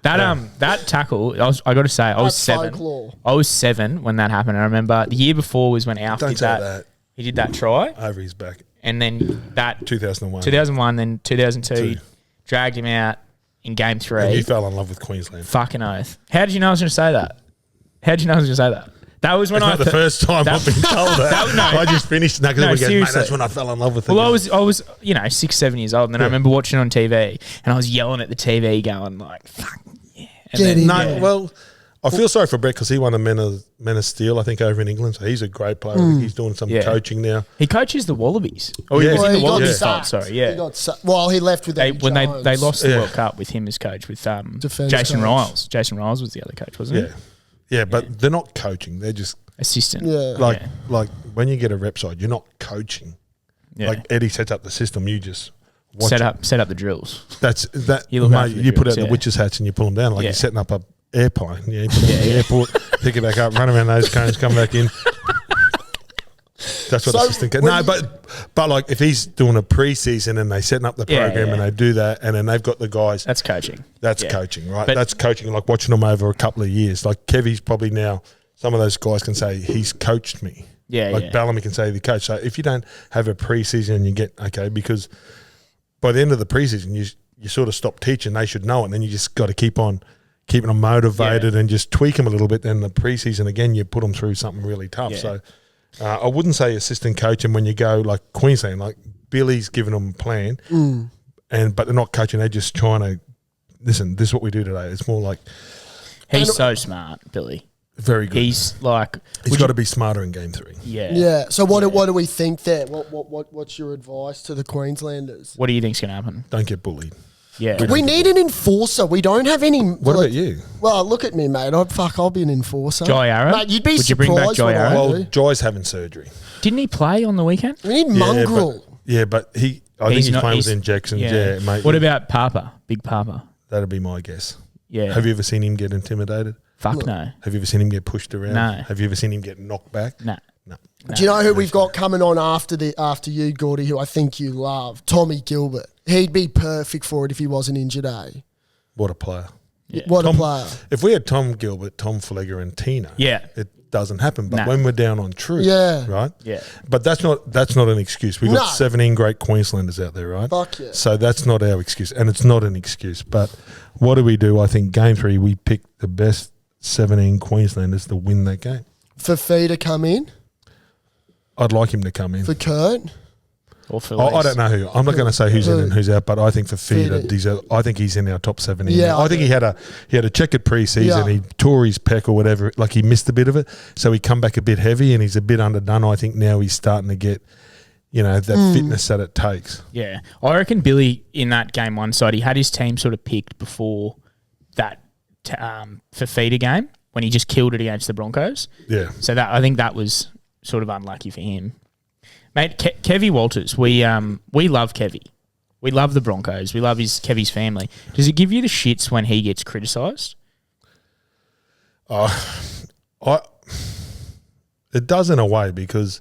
That tackle, I got to say, I was That's 7. folklore. I was 7 when that happened. I remember the year before was when Alf Don't did say that. that. He did that try, Over his back. and then that 2001. 2001, then 2002, Two. dragged him out in game 3. And you fell in love with Queensland. Fucking oath. How did you know I was going to say that? How did you know I was going to say that? That was when It's not the first time that- I've been told that. no. I just finished. No, because No, mate, that's seriously. when I fell in love with it. Well, I was 6, 7 years old, and then I remember watching it on TV, and I was yelling at the TV, going like, "Fuck yeah!" And Get then, in No, there. well, I feel sorry for Brett because he won a Men of Steel, I think, over in England. So he's a great player. I think he's doing some Yeah. coaching now. He coaches the Wallabies. Oh, Yeah. he was Well, in he the got Wallabies. sacked. Sorry, yeah. He got he left with They Eddie when Jones. they lost the Yeah. World Cup with him as coach, with Defence Jason coach. Riles. Jason Riles was the other coach, wasn't Yeah, yeah, but they're not coaching. They're just he? Assistant. Yeah. like when you get a rep side, you're not coaching. Yeah. Like Eddie sets up the system, you just watch set it. up the drills. That's that. You look Mate, after the you put drills, out the yeah. witches' hats and you pull them down like Yeah. you're setting up a airplane. Yeah, you put it in the airport, pick it back up, run around those cones, come back in. That's what So assistant. when No, you- but like if he's doing a preseason and they setting up the Yeah, program yeah. and they do that and then they've got the guys. That's coaching. That's Yeah. coaching, right? But- That's coaching. Like watching them over a couple of years. Like Kevy's probably now. Some of those guys can say he's coached me. Yeah, like yeah. Bellamy can say the coach. So if you don't have a preseason and you get because by the end of the preseason you sort of stop teaching. They should know it. And then you just got to keep on keeping them motivated and just tweak them a little bit. Then the preseason again, you put them through something really tough. Yeah. So I wouldn't say assistant coaching when you go like Queensland. Like Billy's giving them a plan, but they're not coaching. They're just trying to listen. This is what we do today. It's more like He's so smart, Billy. very good. He's like, He's got to be smarter in game 3. yeah. Yeah. So what do we think there? What's your advice to the Queenslanders? What do you think's going to happen? Don't get bullied. Yeah. We need an enforcer. We don't have any. What about you? Well, look at me, mate. I'll be an enforcer. Jai Arrow? Mate, you'd be Would you bring surprised back Jai what I Arrow? Well, do. Jai's having surgery. Didn't he play on the weekend? We need mongrel. Yeah, but I think he's playing with injections. Yeah, mate. What about Papa? Big Papa? That'd be my guess. Yeah. Have you ever seen him get intimidated? Fuck no. Have you ever seen him get pushed around? No. Have you ever seen him get knocked back? No. No. Do you know who we've got coming on after you, Gordy, who I think you love? Tommy Gilbert. He'd be perfect for it if he wasn't injured, eh? What a player. Yeah. What Tom- a player. If we had Tom Gilbert, Tom Flegger and Tina, Yeah. it doesn't happen. But No. when we're down on truth, Yeah. right? Yeah. But that's not an excuse. We've got No. 17 great Queenslanders out there, right? Fuck yeah. So that's not our excuse, and it's not an excuse. But what do? I think game 3 we picked the best 17 Queenslanders to win that game. For Fee to come in, I'd like him to come in. for Kurt. Or for I don't know who. I'm not going to say who's in and who's out, but I think for Feeder, Feeder. I think he's in our top 17. Yeah, I think he had a checkered preseason. Yeah. He tore his pec or whatever. Like he missed a bit of it, so he come back a bit heavy and he's a bit underdone. I think now he's starting to get, that fitness that it takes. Yeah. I reckon Billy in that game 1 side, he had his team sort of picked before that for feeder game when he just killed it against the Broncos. Yeah, So I think that was sort of unlucky for him. Mate, Kevy Walters, we love Kevy. We love the Broncos. We love Kevy's family. Does it give you the shits when he gets criticised? it does in a way because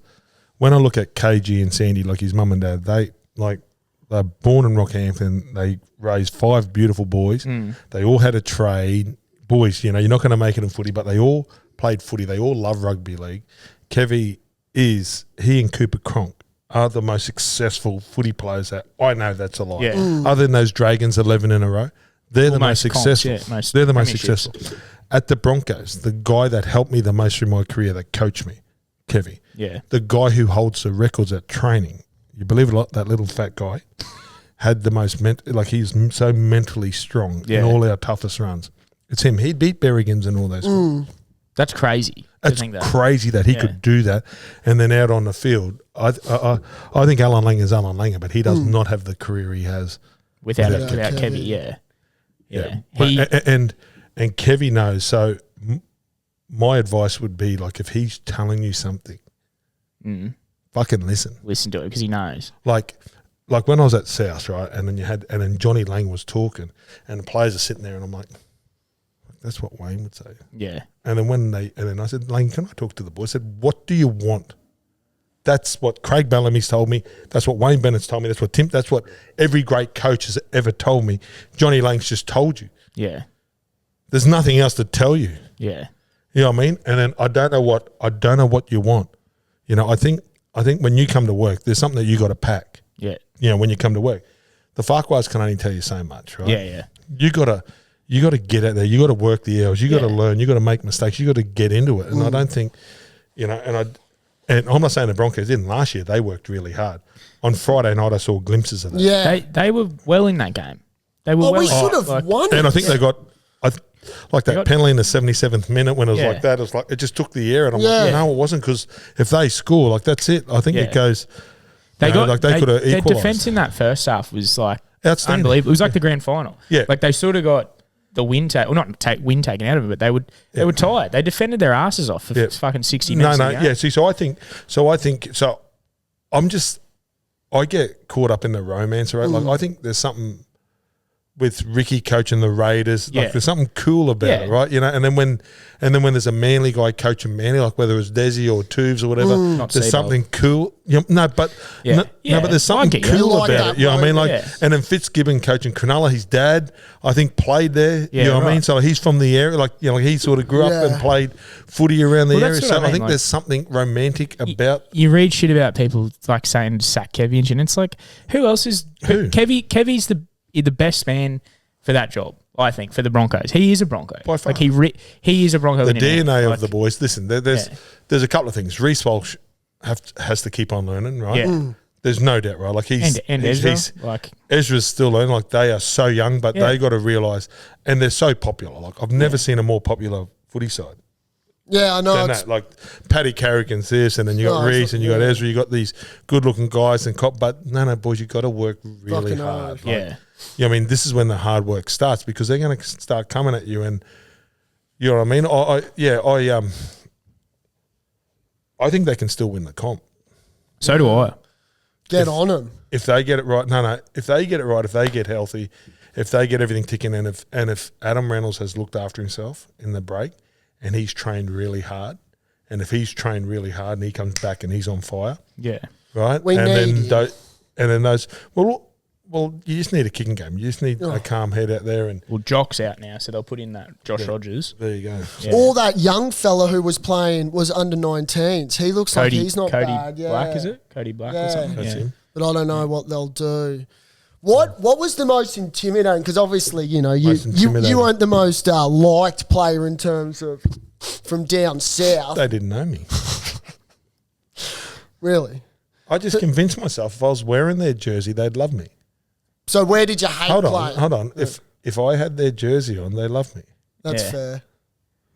when I look at KG and Sandy, like his mum and dad, they're born in Rockhampton. They raised 5 beautiful boys. They all had a trade. Boys, you're not going to make it in footy, but they all played footy. They all love rugby league. Kevy he and Cooper Cronk are the most successful footy players that I know. That's a lie. Yeah. Other than those Dragons 11 in a row, they're the most comps, successful. yeah, most They're the most premierships. successful. At the Broncos, the guy that helped me the most through my career, that coached me, Kevy. Yeah. The guy who holds the records at training, you believe it or not, that little fat guy had the most he's so mentally strong Yeah. in all our toughest runs. It's him. He beat Berrigan's and all those guys. That's crazy. to It's think that. crazy that he could do that, and then out on the field, I think Alan Langer is Alan Langer, but he does not have the career he has without Kevy. Kevy. Yeah. And Kevy knows. So my advice would be like if he's telling you something, fucking listen to it because he knows. Like when I was at South, right, and then Johnny Lang was talking, and the players are sitting there, and I'm like, that's what Wayne would say. Yeah. And then I said, Lang, can I talk to the boys? I said, what do you want? That's what Craig Bellamy's told me. That's what Wayne Bennett's told me. That's what every great coach has ever told me. Johnny Lang's just told you. Yeah. There's nothing else to tell you. Yeah. You know what I mean? And then I don't know what you want. You know, I think when you come to work, there's something that you got to pack. Yeah. You know, when you come to work, the Farquhards can only tell you so much, right? Yeah. Yeah. You got to get out there. You got to work the hours. You got to learn. You got to make mistakes. You got to get into it. And I don't think, you know, and I'm not saying the Broncos didn't last year. They worked really hard. On Friday night, I saw glimpses of that. Yeah. They were well in that game. They were we should have won. And I think they got like that got- penalty in the 77th minute when it was like that. It was like it just took the air, and I'm like, no, it wasn't, because if they score, like that's it. I think it goes. They got like they could have their equalised. defense in that first half was like Outstanding. unbelievable. It was like the grand final. Yeah. Like they sort of got the wind wind taken out of it, but they were tired. They defended their asses off for fucking 60 minutes. See, so I think I get caught up in the romance, right? Like I think there's something with Ricky coaching the Raiders, like there's something cool about it, right? You know, and then when there's a Manly guy coaching Manly, like whether it's Desi or Tubes or whatever, there's something cool. You know, but there's something cool like about that, it. You know what I mean? bro. Like, and then Fitzgibbon coaching Cronulla, his dad, I think played there. Yeah, you know what I mean? right. So he's from the area, like you know, he sort of grew up and played footy around the Well, area. that's So what I I think mean, there's something romantic about. You read shit about people like saying to sack Kevy and shit, and it's like, who else is Who? Kevy's the best man for that job, I think, for the Broncos. He is a Bronco. By far. Like he is a Bronco. The in and out. DNA Like, of the boys. Listen, there's a couple of things. Reece Walsh has to keep on learning, right? Yeah. There's no doubt, right? Like he's Ezra, like Ezra's still learning. Like they are so young, but they got to realise, and they're so popular. Like I've never seen a more popular footy side Yeah, I know. than that. Like Paddy Carrigan's this, and then you got Reece, and you got Ezra. You got these good-looking guys and but no, boys, you got to work really Fucking hard. hard. Like, yeah. I mean, this is when the hard work starts, because they're going to start coming at you, and you know what I mean. I think they can still win the comp So do I. Get on him. if they get it right. No, if they get it right, if they get healthy, if they get everything ticking, and if Adam Reynolds has looked after himself in the break, and he's trained really hard, and if he's trained really hard and he comes back and he's on fire, Yeah. right? We need him. Well, you just need a kicking game. You just need a calm head out there, and Well, Jock's out now, so they'll put in that Josh Rogers. there you go. Yeah. Or that young fella who was playing was under 19s. He looks like he's not Cody bad. Yeah. Black, is it? Cody Black or Yeah. something? That's him. But I don't know what they'll do. What was the most intimidating? Because obviously, you know, you weren't the most liked player in terms of from down south. They didn't know me. Really? I just convinced myself if I was wearing their jersey, they'd love me. So where did you hate playing? Hold on. If I had their jersey on, they love me. That's Yeah. fair.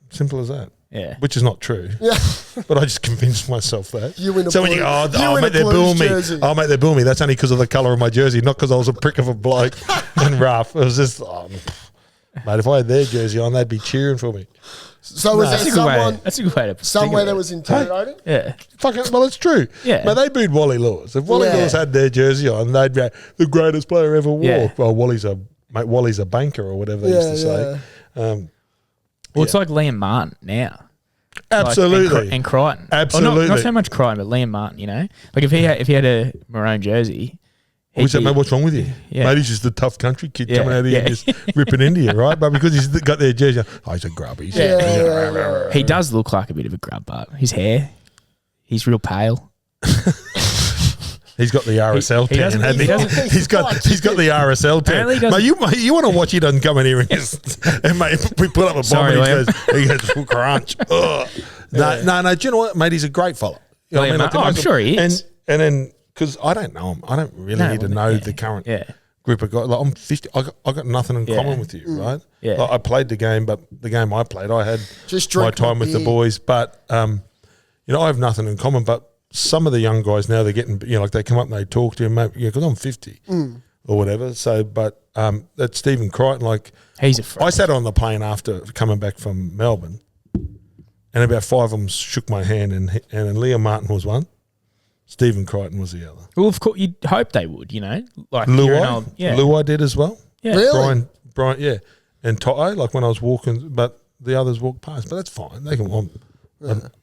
Simple as that. Yeah. Which is not true. Yeah. But I just convinced myself that. You in a so when blue- you you go, in mate, a they're Blues booing me. jersey. Oh, mate, they're booing me. That's only because of the colour of my jersey, not because I was a prick of a bloke and rough. It was just, mate, if I had their jersey on, they'd be cheering for me. So was That's there a good way. someone That's a good way to. somewhere think that of was intimidating? it. Yeah. Fucking, well, it's true. Yeah. But they booed Wally Lewis. If Wally Yeah. Lewis had their jersey on, they'd be the greatest player ever walked. Yeah. Well, Wally's a banker or whatever they used to say. Well, it's like Liam Martin now. Absolutely. Like, and Crichton. Absolutely. Or not so much Crichton, but Liam Martin, you know? Like if he had a maroon jersey. We said, mate, what's wrong with you? Yeah. Mate, he's just a tough country kid Yeah, coming out here yeah. and just ripping into you, right? But because he's got their jersey, he's a grub. He's He does look like a bit of a grub, but his hair, he's real pale. He's got the RSL he tan, doesn't- hasn't he he? doesn't- He's got the RSL tan. Apparently he doesn't- Mate, you want to watch he doesn't come in here and just and mate, we put up a bomb Sorry, and Liam. he goes crunch. Ugh. No. Do you know what, mate? He's a great fella. You know what I Liam mean? Martin. Oh, I'm sure he is. And then because I don't know him, I don't really need to know the current Yeah. group of guys. Like I'm 50. I got nothing in Yeah. common with you, right? Yeah. Like I played the game, but the game I played, I had Just my drink time with the beer. boys. But you know, I have nothing in common. But some of the young guys now, they're getting, you know, like they come up and they talk to you, mate, because I'm 50 or whatever. So, but that Stephen Crichton, like He's a freak. I sat on the plane after coming back from Melbourne, and about 5 of them shook my hand, and Liam Martin was one. Stephen Crichton was the other. Well, of course, you'd hope they would, you know? Like, you're an old, yeah. Luai did as well. Yeah. Really? Brian, yeah. And Toto, like when I was walking, but the others walked past. But that's fine. They can.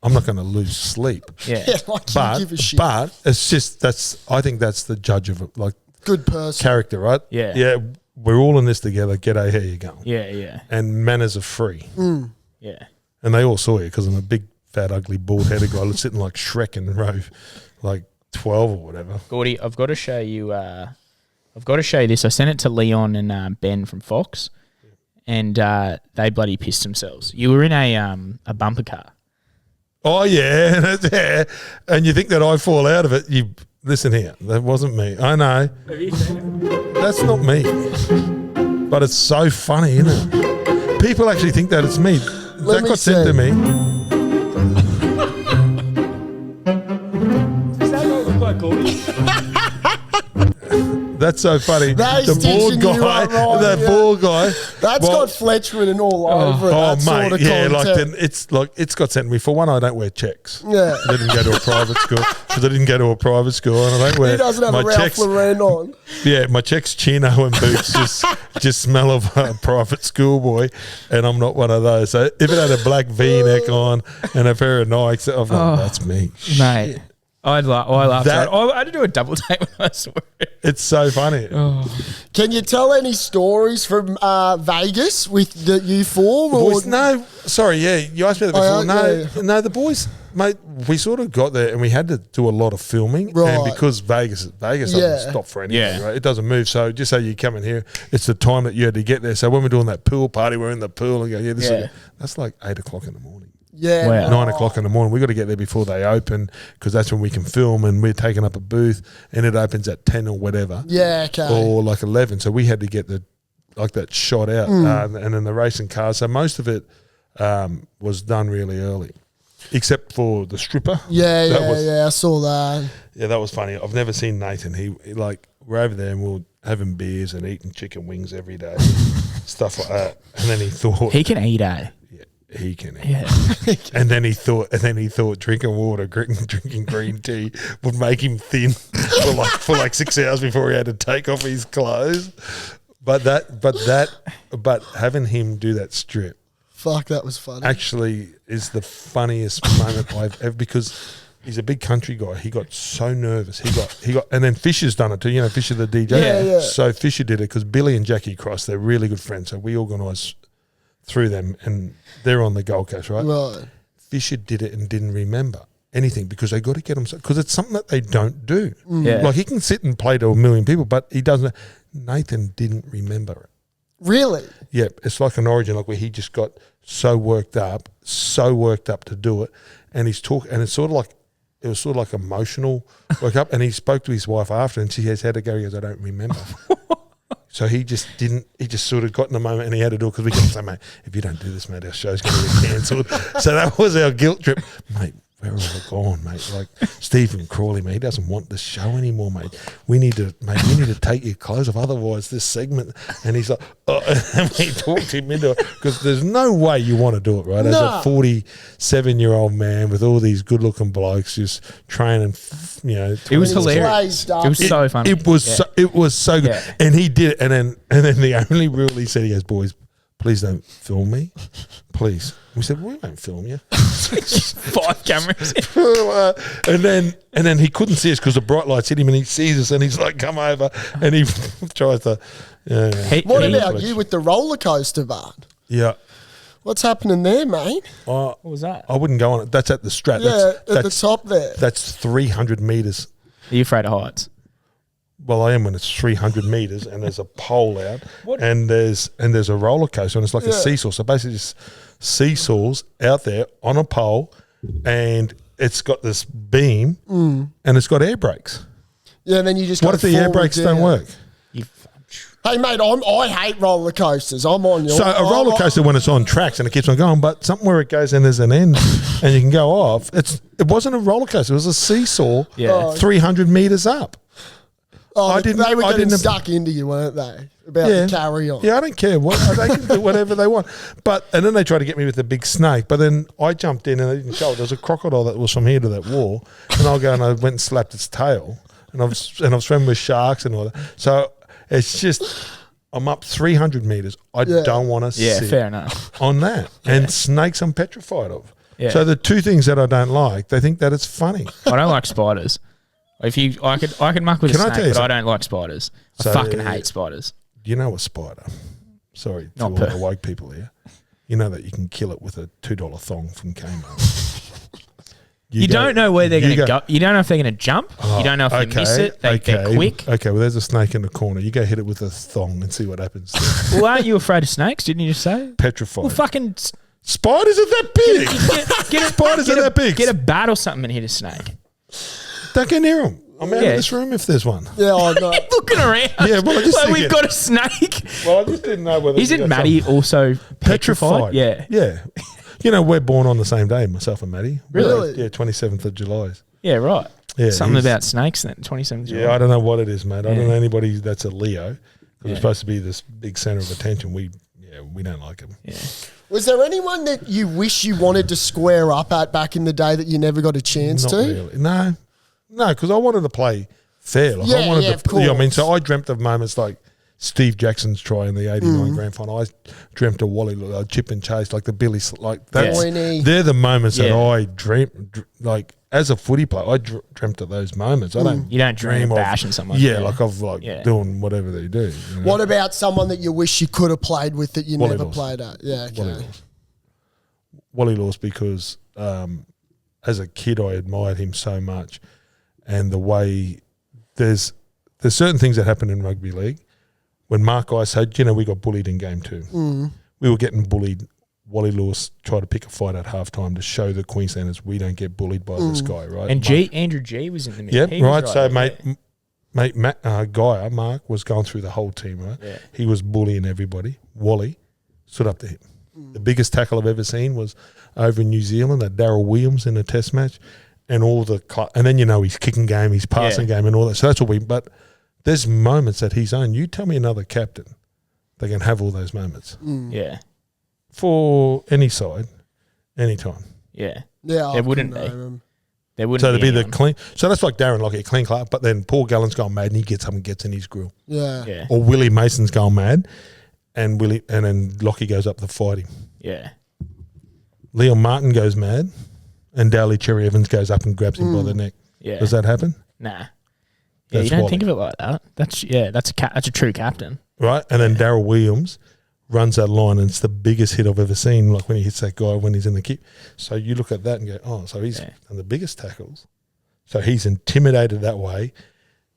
I'm not going to lose sleep. Yeah. Yeah, like you give a shit. But it's just I think that's the judge of it, like Good person. character, right? Yeah. Yeah. We're all in this together. G'day, how you going? Yeah, yeah, And manners are free. yeah. And they all saw you because I'm a big, fat, ugly, bald-headed guy sitting like Shrek in row, like 12 or whatever. Gordy, I've got to show you. I've got to show you this. I sent it to Leon and Ben from Fox, and they bloody pissed themselves. You were in a bumper car. Oh yeah, yeah. And you think that I fall out of it? You listen here. That wasn't me. I know. Have you seen it? That's not me. But it's so funny, isn't it? People actually think that it's me. That me got sent to see. me. Does that not look like Gordy? That's so funny. That is The bald stitching you guy, up right, that yeah. bald guy. That's Well, got Fletch written all over it. Oh that mate, sort of yeah, like content. then it's got sent to me. For one, I don't wear checks. Yeah. I didn't go to a private school because I didn't go to a private school, and I don't wear. He doesn't have my a Ralph checks. Lauren on. Yeah, my checks, chino, and boots just smell of a private schoolboy, and I'm not one of those. So if it had a black V-neck on and a pair of Nikes, I'm like, that's me. Mate, I laughed. That- I had to do a double take when I saw it. It's so funny. Can you tell any stories from Vegas with the U4? Boys, no, sorry, yeah, you asked me that before. Oh, yeah, yeah. No, the boys, mate, we sort of got there and we had to do a lot of filming, Right. and because Vegas doesn't Yeah. stop for anything, Yeah. right? It doesn't move. So just say you come in here, it's the time that you had to get there. So when we're doing that pool party, we're in the pool and go, yeah, this Yeah. is that's like 8 o'clock in the morning. Yeah. Wow. 9 o'clock in the morning. We got to get there before they open because that's when we can film, and we're taking up a booth, and it opens at 10 or whatever, Yeah, okay. or like 11. So we had to get that shot out, and then the racing cars. So most of it was done really early, except for the stripper. Yeah, That yeah, was- yeah. I saw that. Yeah, that was funny. I've never seen Nathan. He like we're over there and we're having beers and eating chicken wings every day, stuff like that. And then he thought He can eat, eh? he can eat. Yeah. And then he thought drinking water, drinking green tea would make him thin for like 6 hours before he had to take off his clothes. But having him do that strip Fuck, that was funny. actually is the funniest moment I've ever, because he's a big country guy. He got so nervous. He got, and then Fisher's done it too. You know, Fisher the DJ. Yeah, yeah. So Fisher did it because Billy and Jackie Cross, they're really good friends. So we organise through them, and they're on the Gold Coast, right? Right. Fisher did it and didn't remember anything because they got to get him, because it's something that they don't do. Yeah. Like he can sit and play to a million people, but he doesn't. Nathan didn't remember it. Really? Yeah, it's like an origin, like where he just got so worked up to do it, and he's talking, and it's sort of like it was sort of like emotional work up, and he spoke to his wife after, and she has had to go. He goes, I don't remember. So he just didn't. He just sort of got in the moment, and he had to do it because we kept saying, mate, if you don't do this, mate, our show's going to be cancelled. So that was our guilt trip, mate. Where are we gone, mate? Like Stephen Crawley, mate, he doesn't want the show anymore, mate. We need to take your clothes off, otherwise this segment. And he's like, oh, and we talked him into it because there's no way you want to do it, right? As No. a 47-year-old man with all these good-looking blokes just training, you know. It was When it's hilarious. glazed up. It was so funny. It was so good, Yeah. and he did it. And then the only rule he said, he goes, boys, please don't film me, please. We said, we won't film you. 5 cameras. and then he couldn't see us because the bright lights hit him, and he sees us, and he's like, come over, and he tries to. Yeah, What He- about you with the roller coaster, Bart? yeah. What's happening there, mate? What was that? I wouldn't go on it. That's at the Strat. Yeah, at the that's, top there. that's 300 meters. Are you afraid of heights? Well, I am when it's 300 meters and there's a pole out, and there's a roller coaster, and it's like a seesaw. So basically, just seesaws out there on a pole, and it's got this beam, and it's got air brakes. Yeah, and then you just What go if the air forward brakes don't down. work? You Hey, mate, I hate roller coasters. I'm on your... So a roller coaster when it's on tracks and it keeps on going, but something where it goes and there's an end and you can go off. It wasn't a roller coaster. It was a seesaw, 300 meters up. Oh, they were getting stuck into you, weren't they? About to carry on. Yeah, I don't care. They can do whatever they want. And then they tried to get me with the big snake. But then I jumped in and they didn't show it. There was a crocodile that was from here to that wall. And I went and slapped its tail. And I've swum with sharks and all that. So it's just, I'm up 300 meters. I don't want to sit fair enough. on that. And snakes I'm petrified of. Yeah. So the two things that I don't like, they think that it's funny. I don't like spiders. I could muck with a snake, but I don't like spiders. I fucking hate spiders. You know a spider? Sorry to all the woke people here. You know that you can kill it with a $2 thong from Kmart. You don't know where they're going to go. You don't know if they're going to jump. You don't know if they miss it. They're quick. Okay, well, there's a snake in the corner. You go hit it with a thong and see what happens. Well, aren't you afraid of snakes? Didn't you just say? Petrified. Well, fucking... Spiders are that big. Spiders are that big. Get a bat or something and hit a snake. Don't go near them. I'm out of this room if there's one. Yeah, I know. Looking around. Yeah, well, I just like we've got a snake. Well, I just didn't know whether... Isn't Maddie also petrified? Yeah. Yeah. You know, we're born on the same day, myself and Maddie. Really? Yeah, 27th of July. Yeah, right. Yeah, something about snakes then, 27th of July. Yeah, I don't know what it is, mate. I don't know anybody that's a Leo. Because we're supposed to be this big centre of attention. We don't like them. Yeah. Was there anyone that you wish you wanted to square up at back in the day that you never got a chance Not to? really. No, because I wanted to play fair. Like I wanted to, of course. You know what I mean? So I dreamt of moments like Steve Jackson's try in the 89 grand final. I dreamt of Wally, chip and chase, like the Billy, like that's, they're the moments that I dream, like as a footy player, I dreamt of those moments. I don't. You don't dream of bashing someone. Yeah, like of doing whatever they do. You know? What about someone that you wish you could have played with that you Wally never Laws. played at? Yeah, okay. Wally Laws, because as a kid I admired him so much, and the way there's certain things that happen in rugby league. When Mark I said, we got bullied in game 2. We were getting bullied. Wally Lewis tried to pick a fight at halftime to show the Queenslanders we don't get bullied by this guy, right? And Andrew G was in the middle. Yep, right. So, mate, Guy, Mark, was going through the whole team, right? Yeah. He was bullying everybody. Wally stood up to him. The biggest tackle I've ever seen was over in New Zealand at Darryl Williams in a test match, and and then his kicking game, his passing game, and all that. So that's what but there's moments that he's own. You tell me another captain that can have all those moments. Yeah. For any side, anytime. Yeah. Yeah, there wouldn't be. There wouldn't. So to be the clean. So that's like Darren Lockyer, clean Clark. But then Paul Gallen's gone mad and he gets up and gets in his grill. Yeah. Or Willie Mason's gone mad, and then Lockie goes up to fight him. Yeah. Leon Martin goes mad, and Dowley Cherry Evans goes up and grabs him by the neck. Yeah. Does that happen? Nah. Yeah, you don't think of it like that. That's a true captain. Right, and then Darryl Williams runs that line, and it's the biggest hit I've ever seen, like when he hits that guy when he's in the kick. So you look at that and go, oh, so he's done the biggest tackles. So he's intimidated that way.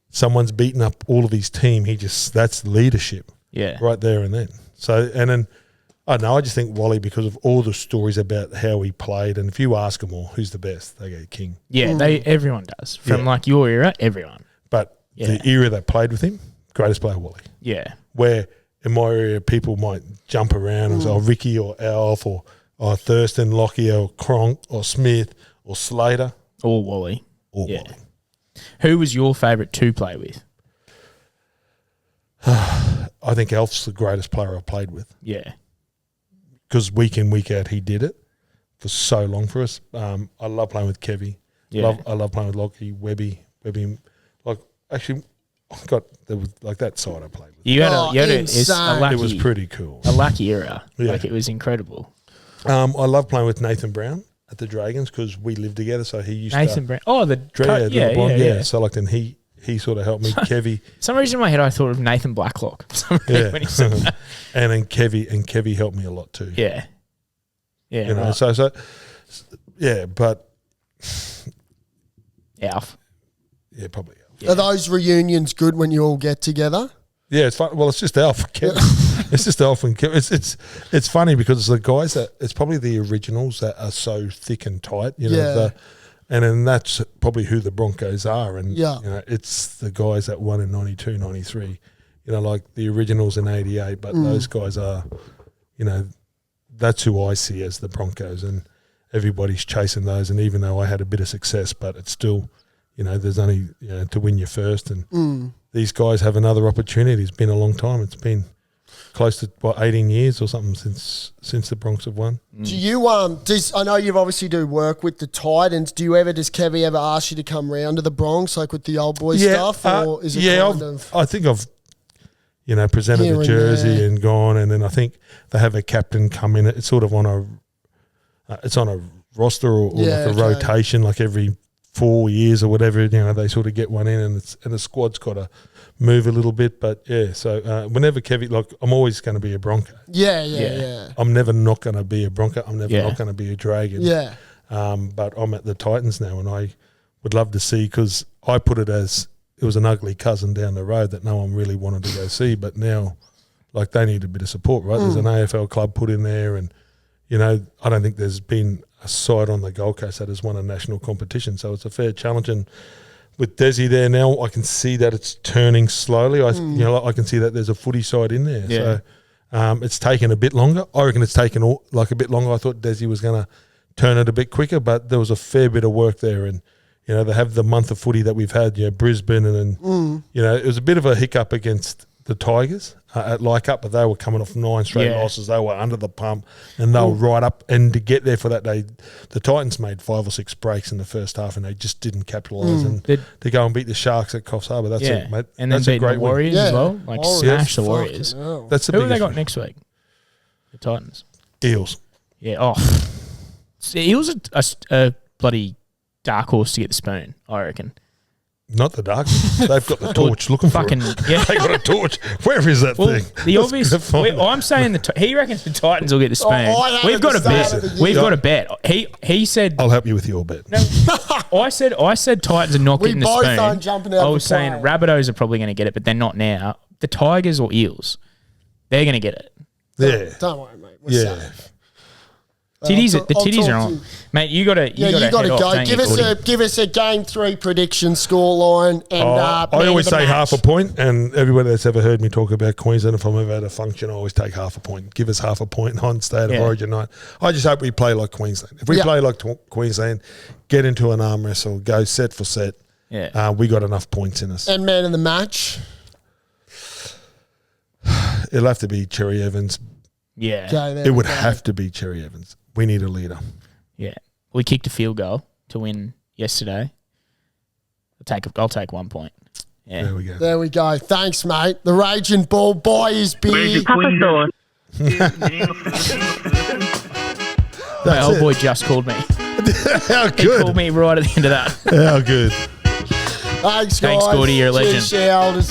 Someone's beaten up all of his team. That's leadership. Yeah. Right there and then. So, and then, I don't know, I just think Wally, because of all the stories about how he played, and if you ask them all, who's the best, they go King. Yeah, everyone does. From like your era, everyone. But the era that played with him, greatest player, Wally. Yeah. Where in my area, people might jump around and say, Ricky or Alf or Thurston, Lockyer or Cronk or Smith or Slater. Or Wally. Wally. Who was your favourite to play with? I think Alf's the greatest player I've played with. Yeah. Because week in, week out, he did it for so long for us. I love playing with Kevy. Yeah. I love playing with Lockie, Webby. Like, actually, there was like that side I played with. It was pretty cool. A lucky era. Yeah. Like, it was incredible. I love playing with Nathan Brown at the Dragons because we lived together. So he used Nathan Brown. Oh, the yeah. So like then he sort of helped me. Kevy. For some reason in my head I thought of Nathan Blacklock. When he said that. And then Kevy helped me a lot too. Yeah. Yeah. Right. So yeah, but Alf. Yeah, probably Alf. Yeah. Are those reunions good when you all get together? Yeah, it's fun. Well, it's just Alf and Kevin. It's just Alf and Kevin. It's funny because it's the guys it's probably the originals that are so thick and tight, and then that's probably who the Broncos are. And it's the guys that won in 92, 93, like the originals in '88. But those guys are, that's who I see as the Broncos, and everybody's chasing those. And even though I had a bit of success, but it's still, there's only to win your first, and these guys have another opportunity. It's been a long time. It's been close to 18 years or something since the Bronx have won. Do you I know you obviously do work with the Titans. Does Kevy ever ask you to come round to the Bronx, like with the old boy stuff, or is it I think I've presented here the and jersey there. and gone, and then I think they have a captain come in. It's sort of on a roster or like a rotation, like every 4 years or whatever. They sort of get one in, and the squad's got to move a little bit. But so whenever Kevy, I'm always going to be a Bronco. Yeah. I'm never not going to be a Bronco. I'm never not going to be a Dragon. Yeah. But I'm at the Titans now, and I would love to see, because I put it as it was an ugly cousin down the road that no one really wanted to go see. But now, like, they need a bit of support, right? There's an AFL club put in there, and I don't think there's been a side on the Gold Coast that has won a national competition, so it's a fair challenge. And with Desi there now, I can see that it's turning slowly. I can see that there's a footy side in there. Yeah. So it's taken a bit longer. I reckon it's taken a bit longer. I thought Desi was going to turn it a bit quicker, but there was a fair bit of work there. And they have the month of footy that we've had, Brisbane, and then it was a bit of a hiccup against the Tigers at Leichhardt, but they were coming off 9 straight losses. They were under the pump, and they were right up. And to get there for that day, the Titans made 5 or 6 breaks in the first half, and they just didn't capitalise. And to go and beat the Sharks at Coffs Harbour, that's it, mate. And then that's a beat great the Warriors as well. Like, smash the Warriors. That's the Who have they biggest got win. next week? The Titans. Eels. Yeah. Oh, Eels are a bloody dark horse to get the spoon, I reckon. Not the dark. They've got the torch looking for it. Yeah. They got a torch. Where is that thing? The obvious. I'm saying he reckons the Titans will get the spoon. We've got a bet. We've got a bet. He said. I'll help you with your bet. No, I said Titans are not getting the spoon. We both aren't jumping out. I was saying Rabbitohs are probably going to get it, but they're not now. The Tigers or Eels, they're going to get it. Yeah. Don't worry, mate. We're safe. Titties, the titties are on, mate. You got to go. Give us a game 3 prediction scoreline, and I always say half a point, and everybody that's ever heard me talk about Queensland, if I'm ever at a function, I always take half a point. Give us half a point on State of Origin night. I just hope we play like Queensland. If we play like Queensland, get into an arm wrestle, go set for set. Yeah, we got enough points in us. And man of the match, it'll have to be Cherry Evans. Yeah, it would have to be Cherry Evans. We need a leader. Yeah. We kicked a field goal to win yesterday. I'll take 1 point. Yeah. There we go. Thanks, mate. The Raging Bull boy is big. My old boy just called me. How good. He called me right at the end of that. How good. Thanks, guys. Gordy. You're a legend. Cheers, shareholders.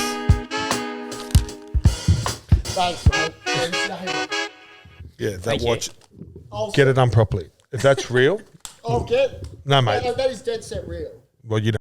Thanks, mate. Yeah, that watch. Get it done properly. If that's real. I'll get. No, mate. That is dead set real. Well, you don't.